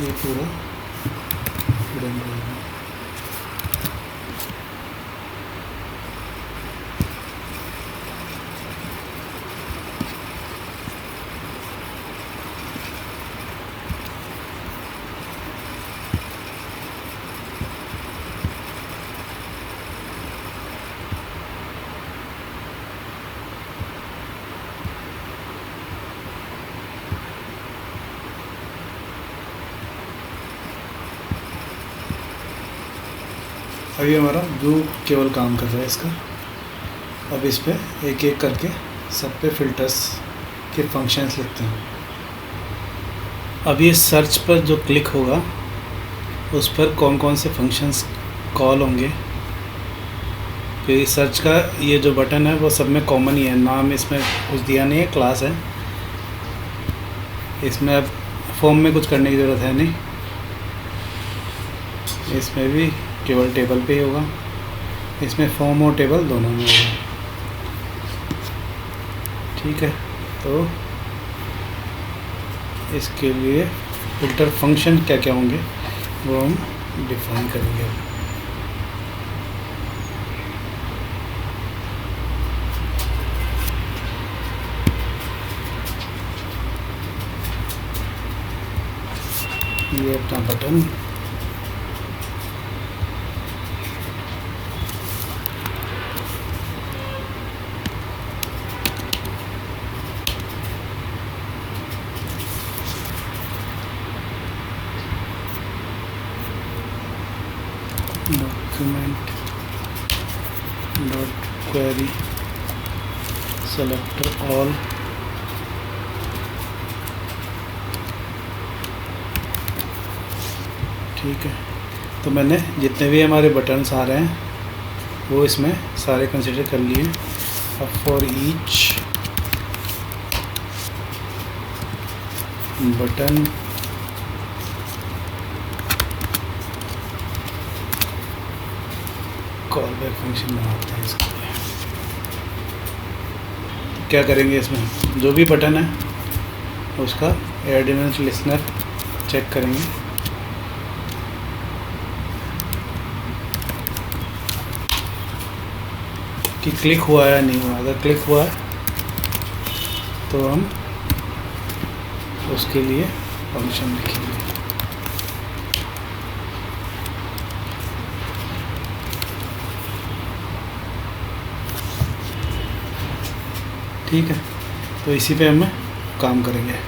ये पूरा हिडन रहेगा। अभी हमारा ब्लू केवल काम कर रहा है इसका। अब इस पे एक एक करके सब पे फिल्टर्स के फंक्शंस लिखते हैं। अब ये सर्च पर जो क्लिक होगा उस पर कौन कौन से फंक्शंस कॉल होंगे, क्योंकि सर्च का ये जो बटन है वो सब में कॉमन ही है, नाम इसमें कुछ दिया नहीं है, क्लास है। इसमें अब फॉर्म में कुछ करने की ज़रूरत है नहीं, इसमें भी केवल टेबल पे ही होगा, इसमें फॉर्म और टेबल दोनों में होगा। ठीक है, तो इसके लिए फिल्टर फंक्शन क्या क्या होंगे वो हम डिफाइन करेंगे। ये अपना button, document dot query selector all, ठीक है। तो मैंने जितने भी हमारे बटन्स आ रहे हैं वो इसमें सारे कंसिडर कर लिए। अब for each button call back function बनाते हैं इसके लिए। तो क्या करेंगे, इसमें जो भी बटन है उसका एडिमेंट लिसनर चेक करेंगे। कि क्लिक हुआ है या नहीं हुआ। अगर क्लिक हुआ है तो हम उसके लिए फंक्शन लिखेंगे। ठीक है, तो इसी पे हम काम करेंगे।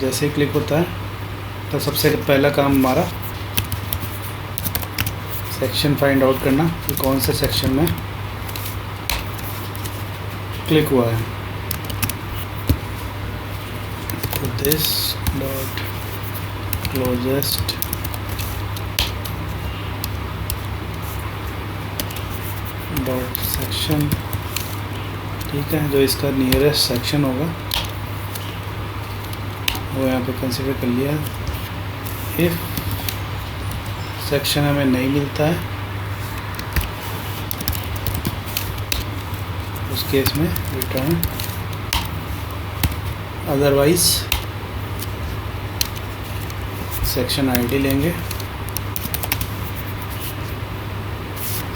जैसे ही क्लिक होता है तो सबसे पहला काम हमारा सेक्शन फाइंड आउट करना कि कौन से सेक्शन में क्लिक हुआ है। तो this dot closest dot section, ठीक है, जो इसका नियरेस्ट सेक्शन होगा वो यहाँ पे कंसिडर कर लिया। इफ़ सेक्शन हमें नहीं मिलता है उस केस में रिटर्न, अदरवाइज सेक्शन आईडी लेंगे।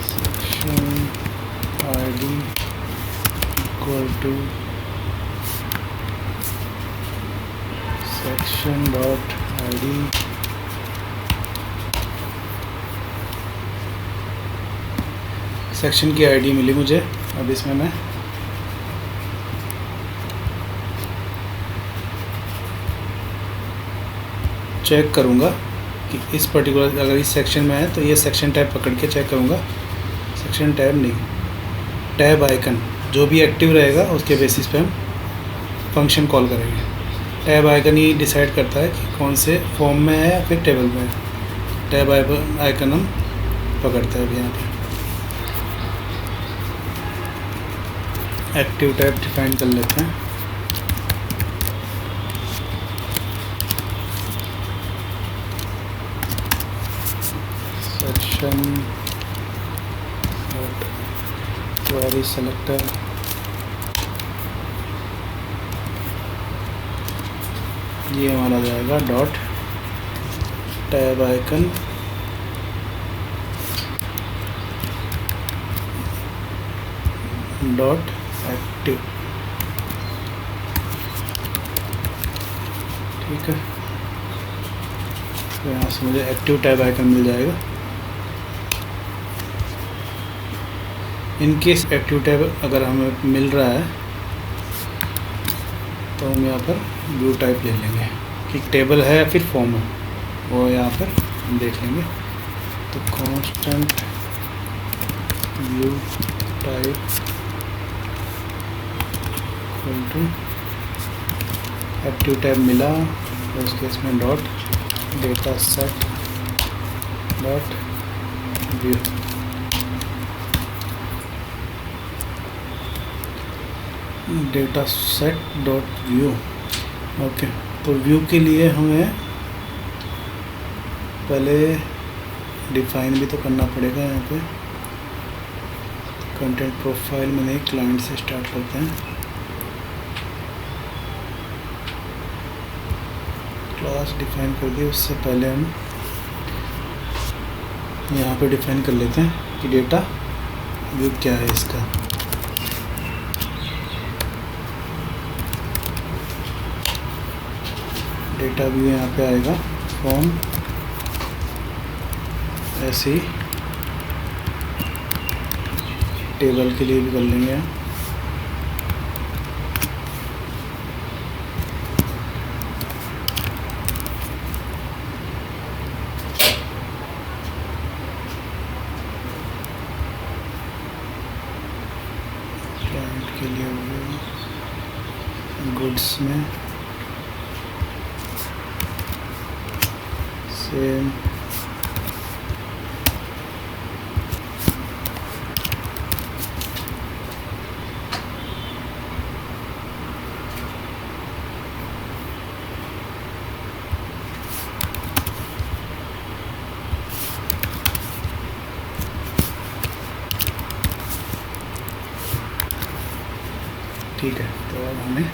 Section ID equal to section dot ID section की आईडी मिली मुझे। अब इसमें मैं चेक करूँगा कि इस पर्टिकुलर अगर इस सेक्शन में है तो ये सेक्शन टैब पकड़ के चेक करूँगा। सेक्शन टैब नहीं, टैब आइकन जो भी एक्टिव रहेगा उसके बेसिस पे हम फंक्शन कॉल करेंगे। टैब आइकन ही डिसाइड करता है कि कौन से फॉर्म में है या फिर टेबल में है। टैब आइकन हम पकड़ते हैं। अभी यहाँ पे एक्टिव टैब डिफाइन कर लेते हैं। सेलेक्टर, ये हमारा जाएगा dot tab icon, dot active. ठीक है, तो यहाँ से मुझे एक्टिव टैब आइकन मिल जाएगा। इन केस एक्टिव टैब अगर हमें मिल रहा है तो हम यहाँ पर व्यू टाइप ले लेंगे कि टेबल है या फिर फॉर्म है, वो यहाँ पर हम देख लेंगे। तो constant view type equal to active tab मिला, उस केस में dot data set dot view. Data set dot view. Okay, तो व्यू के लिए हमें पहले डिफाइन भी तो करना पड़ेगा। यहाँ पे कंटेंट प्रोफाइल में नहीं, क्लाइंट से स्टार्ट करते हैं। क्लास डिफाइन कर दिए, उससे पहले हम यहाँ पे डिफाइन कर लेते हैं कि डेटा व्यू क्या है इसका। डेटा व्यू यहाँ पे आएगा फॉर्म, ऐसे ही टेबल के लिए भी कर लेंगे। क्लाइंट के लिए हो गया, गुड्स में सेम ठीक है। तो अब हमें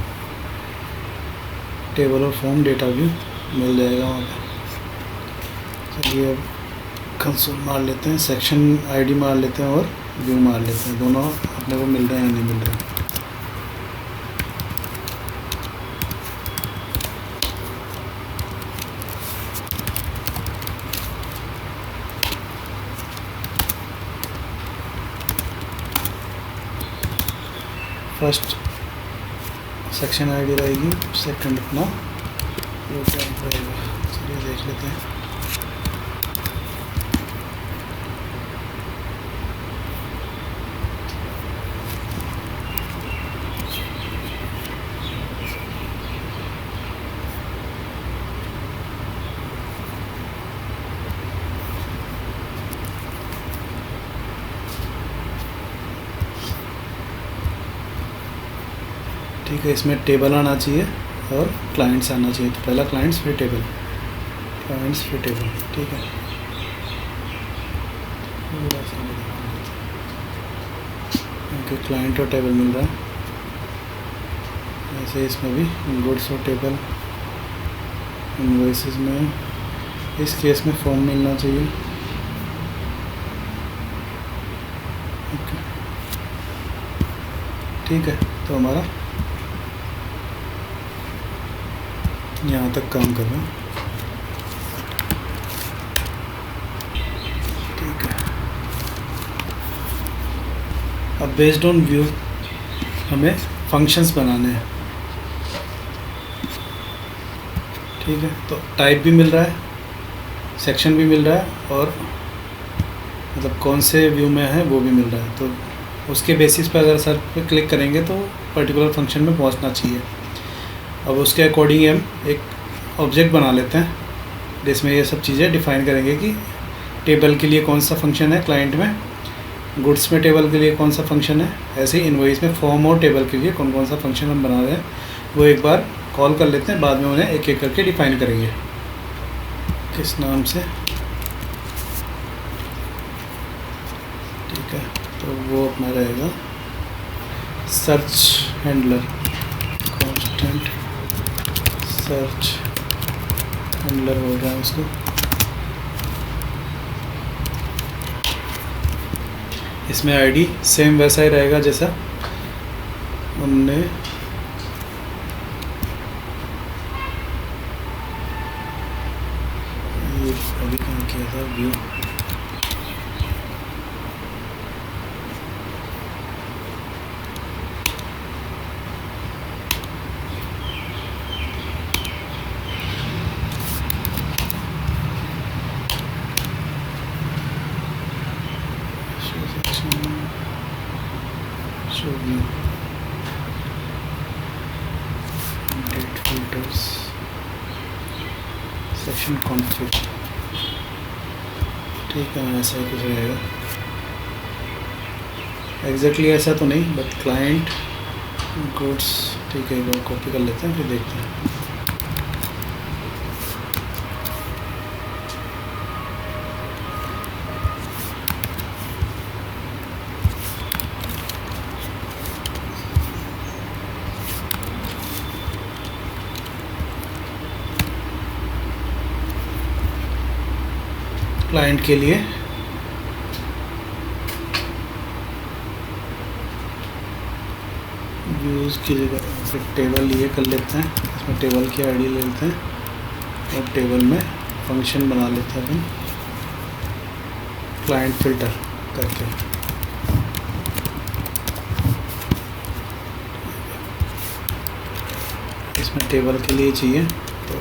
टेबल और फॉर्म डेटा व्यू मिल जाएगा वहाँ पर। चलिए अब कंसोल मार लेते हैं, सेक्शन आईडी मार लेते हैं और व्यू मार लेते हैं, दोनों अपने को मिल रहे हैं या नहीं मिल रहे हैं। फर्स्ट सेक्शन आईडी रहेगी, सेकंड अपना व्यू टाइप रहेगा। चलिए देख लेते हैं। ठीक है, इसमें टेबल आना चाहिए और क्लाइंट्स आना चाहिए। तो पहला क्लाइंट्स फिर टेबल, क्लाइंट्स फिर टेबल। ठीक है, ओके, क्लाइंट और टेबल मिल रहा है। ऐसे इसमें भी गुड्स और टेबल, इनवॉइसेस में इस केस में फॉर्म मिलना चाहिए। ओके, ठीक है, तो हमारा यहाँ तक काम कर रहा है। ठीक है, अब बेस्ड ऑन व्यू हमें फंक्शंस बनाने हैं। ठीक है, तो टाइप भी मिल रहा है, सेक्शन भी मिल रहा है, और मतलब कौन से व्यू में है वो भी मिल रहा है। तो उसके बेसिस पर अगर सर पे क्लिक करेंगे तो पर्टिकुलर फंक्शन में पहुंचना चाहिए। अब उसके अकॉर्डिंग हम एक ऑब्जेक्ट बना लेते हैं जिसमें ये सब चीज़ें डिफ़ाइन करेंगे कि टेबल के लिए कौन सा फंक्शन है क्लाइंट में, गुड्स में टेबल के लिए कौन सा फंक्शन है, ऐसे ही इनवॉइस में फॉर्म और टेबल के लिए कौन कौन सा फंक्शन हम बना रहे हैं वो एक बार कॉल कर लेते हैं, बाद में उन्हें एक एक करके डिफ़ाइन करेंगे किस नाम से। ठीक है, तो वो अपना रहेगा search handler, constant search handler बोल रहा है उसको। इसमें आईडी सेम वैसा ही रहेगा जैसा हमने ये अभी कहाँ किया था, view show view, date filters, section config। ठीक है, ऐसा ही कुछ रहेगा, एग्जैक्टली ऐसा तो नहीं, बट क्लाइंट गुड्स। ठीक है, वो कॉपी कर लेते हैं फिर देखते हैं। क्लाइंट के लिए व्यूज़ की जगह फिर टेबल ये कर लेते हैं, इसमें टेबल की आईडी ले लेते हैं और टेबल में फंक्शन बना लेते हैं अपन क्लाइंट फिल्टर करके। इसमें टेबल के लिए चाहिए तो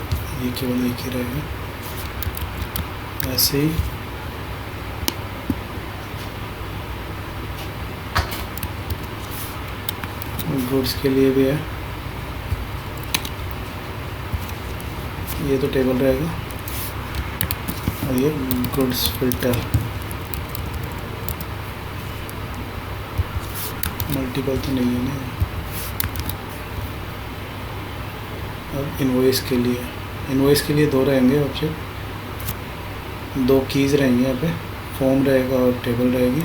ये केवल एक ही रहेगा। ऐसे ही गुड्स के लिए भी है, ये तो टेबल रहेगा और ये गुड्स फिल्टर। मल्टीपल तो नहीं है ना। अब इनवॉइस के लिए दो रहेंगे ऑब्जेक्ट, दो कीज़ रहेंगे यहाँ पे, फॉर्म रहेगा और टेबल रहेगी।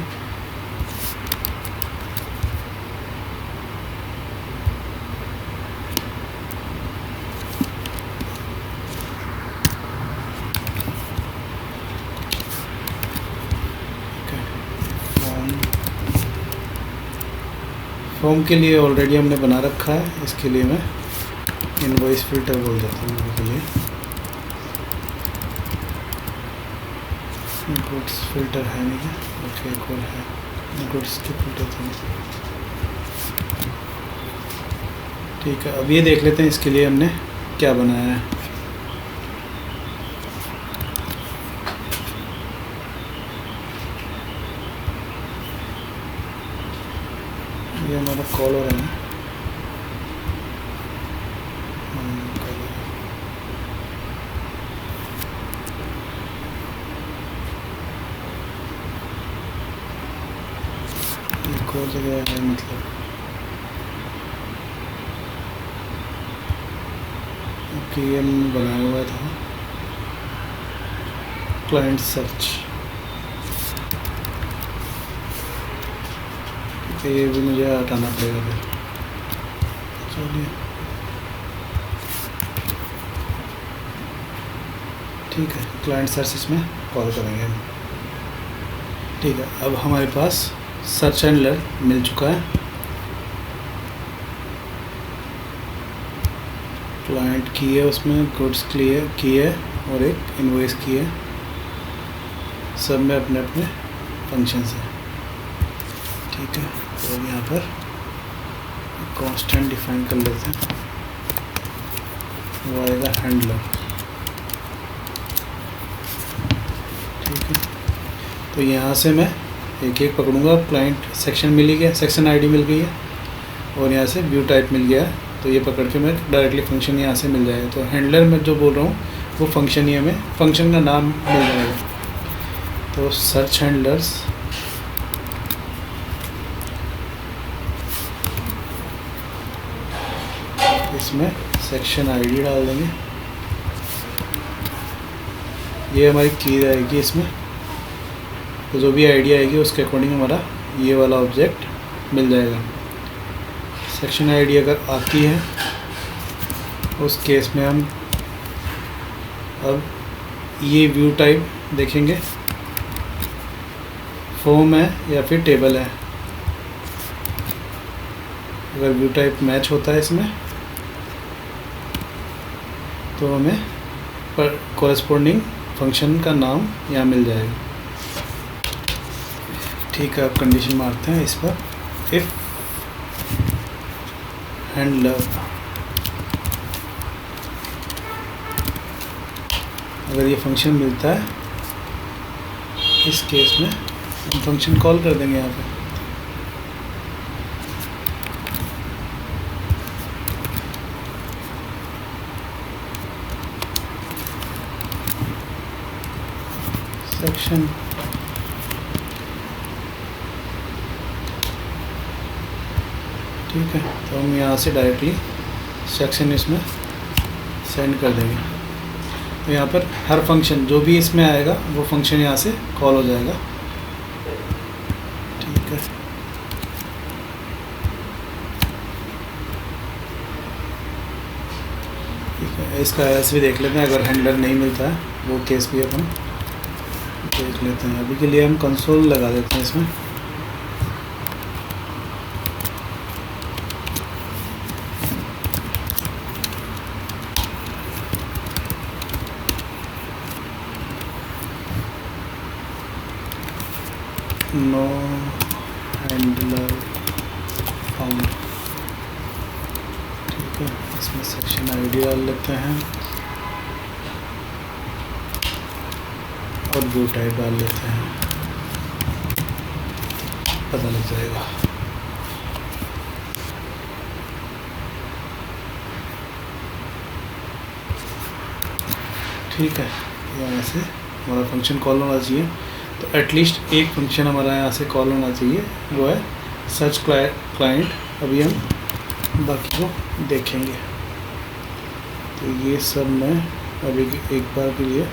फॉर्म के लिए ऑलरेडी हमने बना रखा है, इसके लिए मैं इनवॉइस फिल्टर बोल देता हूँ के लिए। गुड्स फिल्टर है नहीं है, ओके एक और है गुड्स के फिल्टर थे। ठीक है, अब ये देख लेते हैं इसके लिए हमने क्या बनाया है। ये हमारा कॉलर है, एक और जगह है, मतलब कि हमने बनाया हुआ था क्लाइंट सर्च। ठीक है, ये भी मुझे हटाना पड़ेगा फिर। चलिए ठीक है, क्लाइंट सर्च इसमें कॉल करेंगे हम। ठीक है, अब हमारे पास सर्च हैंडलर मिल चुका है। क्लाइंट की है, उसमें गुड्स क्लियर की है और एक इनवॉइस की है, सब में अपने अपने फंक्शंस हैं। ठीक है, तो अब यहाँ पर कांस्टेंट डिफाइन कर लेते हैं, वो आएगा हैंडलर। ठीक है, तो यहाँ से मैं एक एक पकड़ूंगा। क्लाइंट सेक्शन मिल ही गया, सेक्शन आईडी मिल गई है और यहाँ से व्यू टाइप मिल गया, तो ये पकड़ के मैं डायरेक्टली फंक्शन यहाँ से मिल जाएगा। तो हैंडलर में जो बोल रहा हूँ वो फंक्शन ही हमें फंक्शन का नाम मिल जाएगा। तो सर्च हैंडलर्स इसमें सेक्शन आईडी डाल देंगे, ये हमारी की रहेगी इसमें। तो जो भी आईडी आएगी उसके अकॉर्डिंग हमारा ये वाला ऑब्जेक्ट मिल जाएगा। सेक्शन आईडी अगर आती है उस केस में हम अब ये व्यू टाइप देखेंगे, फॉर्म है या फिर टेबल है। अगर व्यू टाइप मैच होता है इसमें तो हमें पर कॉरेस्पॉन्डिंग फंक्शन का नाम यहाँ मिल जाएगा। ठीक है, अब कंडीशन मारते हैं इस पर, इफ़ हैंडलर अगर ये फंक्शन मिलता है, इस केस में हम फंक्शन कॉल कर देंगे यहाँ पे। सेक्शन ठीक है, तो हम यहाँ से डायरेक्टली सेक्शन इसमें सेंड कर देंगे। तो यहाँ पर हर फंक्शन जो भी इसमें आएगा वो फंक्शन यहाँ से कॉल हो जाएगा। ठीक है, ठीक है, इसका एस भी देख लेते हैं। अगर हैंडलर नहीं मिलता है वो केस भी अपन देख लेते हैं। अभी के लिए हम कंसोल लगा देते हैं इसमें। No handler found. ठीक है, इसमें सेक्शन आईडी डाल लेते हैं और व्यू टाइप डाल लेते हैं, पता लग जाएगा। ठीक है, यहाँ से हमारा फंक्शन कॉल होना चाहिए। तो एटलीस्ट एक फंक्शन हमारा यहाँ से कॉल होना चाहिए, वो है सर्च क्लाइंट। अभी हम बाकी को देखेंगे। तो ये सब मैं अभी एक बार के लिए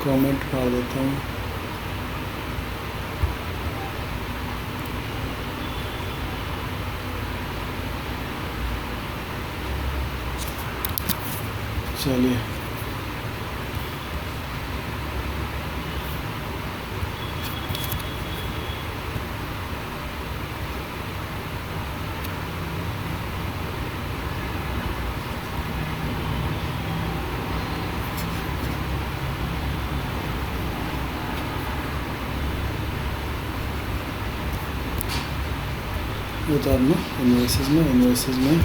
कमेंट मार देता हूँ। चलिए, उतारना इन्वॉइसेस में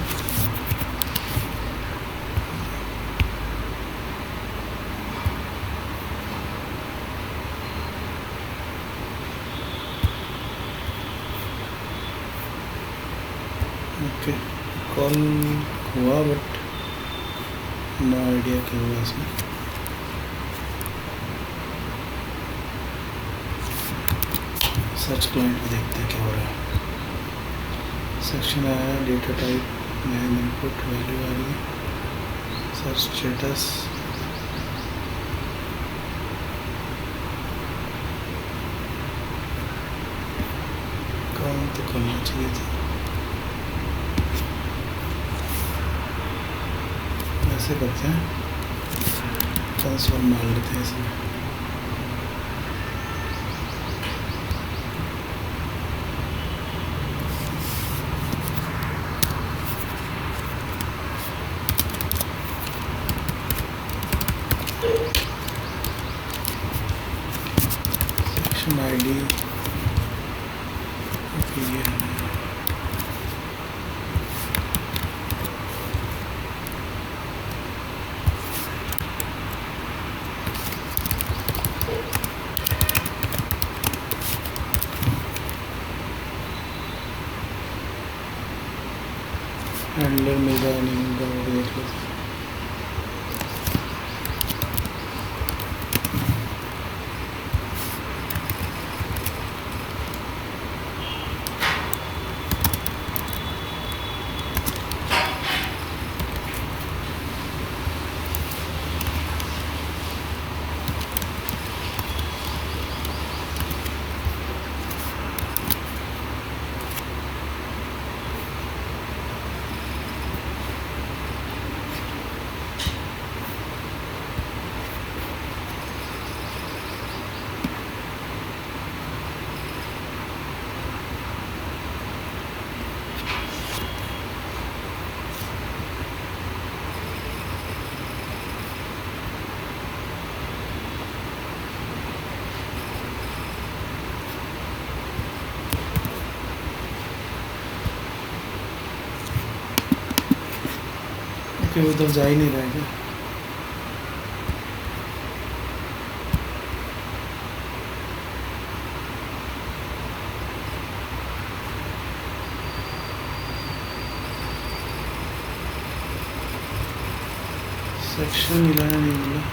ओके, कॉल हुआ बट नो आइडिया क्या हुआ इसमें। सर्च क्लाइंट में देखते हैं क्या हो रहा है। सेक्शन आया, डेटा टाइप में इनपुट वैल्यू आ रही है, सर्च स्टेटस काम तो करना चाहिए था। ऐसे करते हैं, कंसोल मार लेते हैं इसमें। सेक्शन आईडी ये है, हैंडलर मिल रहा है नहीं मिल रहा, वो देख लेते हैं। क्यों उधर जा ही नहीं रहा है क्या? सेक्शन मिलाया नहीं मिला।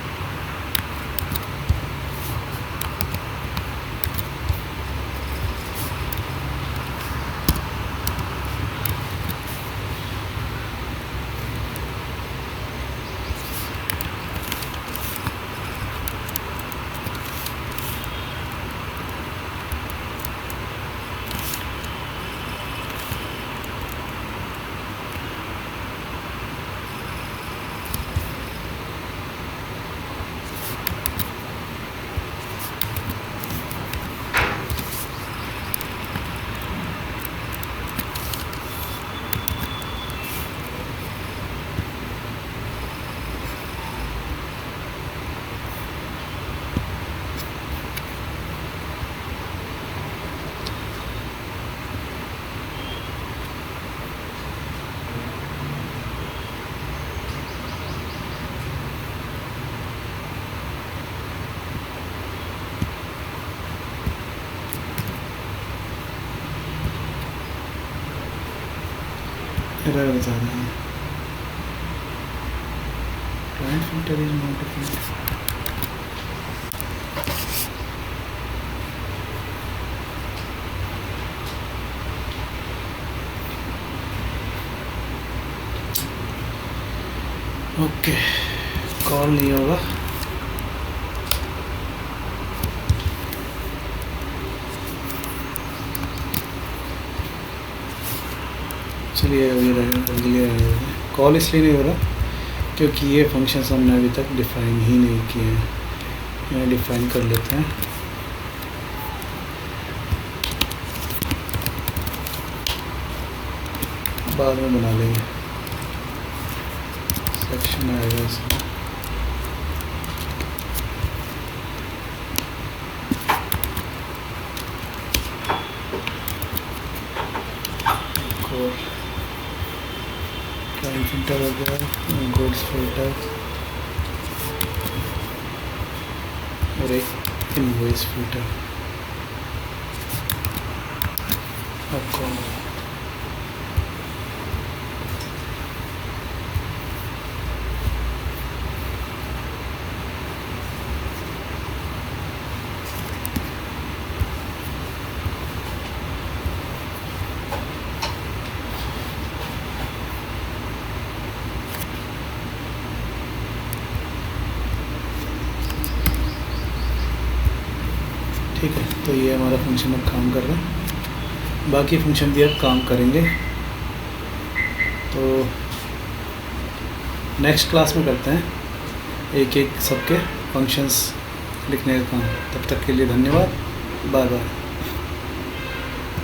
एरर बता रहा है, client filter is not defined. Okay, call नहीं होगा। चलिए अभी कॉल इसलिए नहीं हो रहा क्योंकि ये फंक्शंस हमने अभी तक डिफ़ाइन ही नहीं किए हैं। यहाँ डिफ़ाइन कर लेते हैं। बाद में बना लेंगे, सेक्शन आएगा इसमें। क्लाइंट फिल्टर हो गया, गुड्स फिल्टर और एक इनवॉइस फिल्टर। आपको ठीक है। तो ये हमारा फंक्शन अब काम कर रहा है, बाकी फंक्शन भी अब काम करेंगे। तो नेक्स्ट क्लास में करते हैं एक एक सबके फंक्शंस लिखने का काम। तब तक के लिए धन्यवाद, बाय बाय।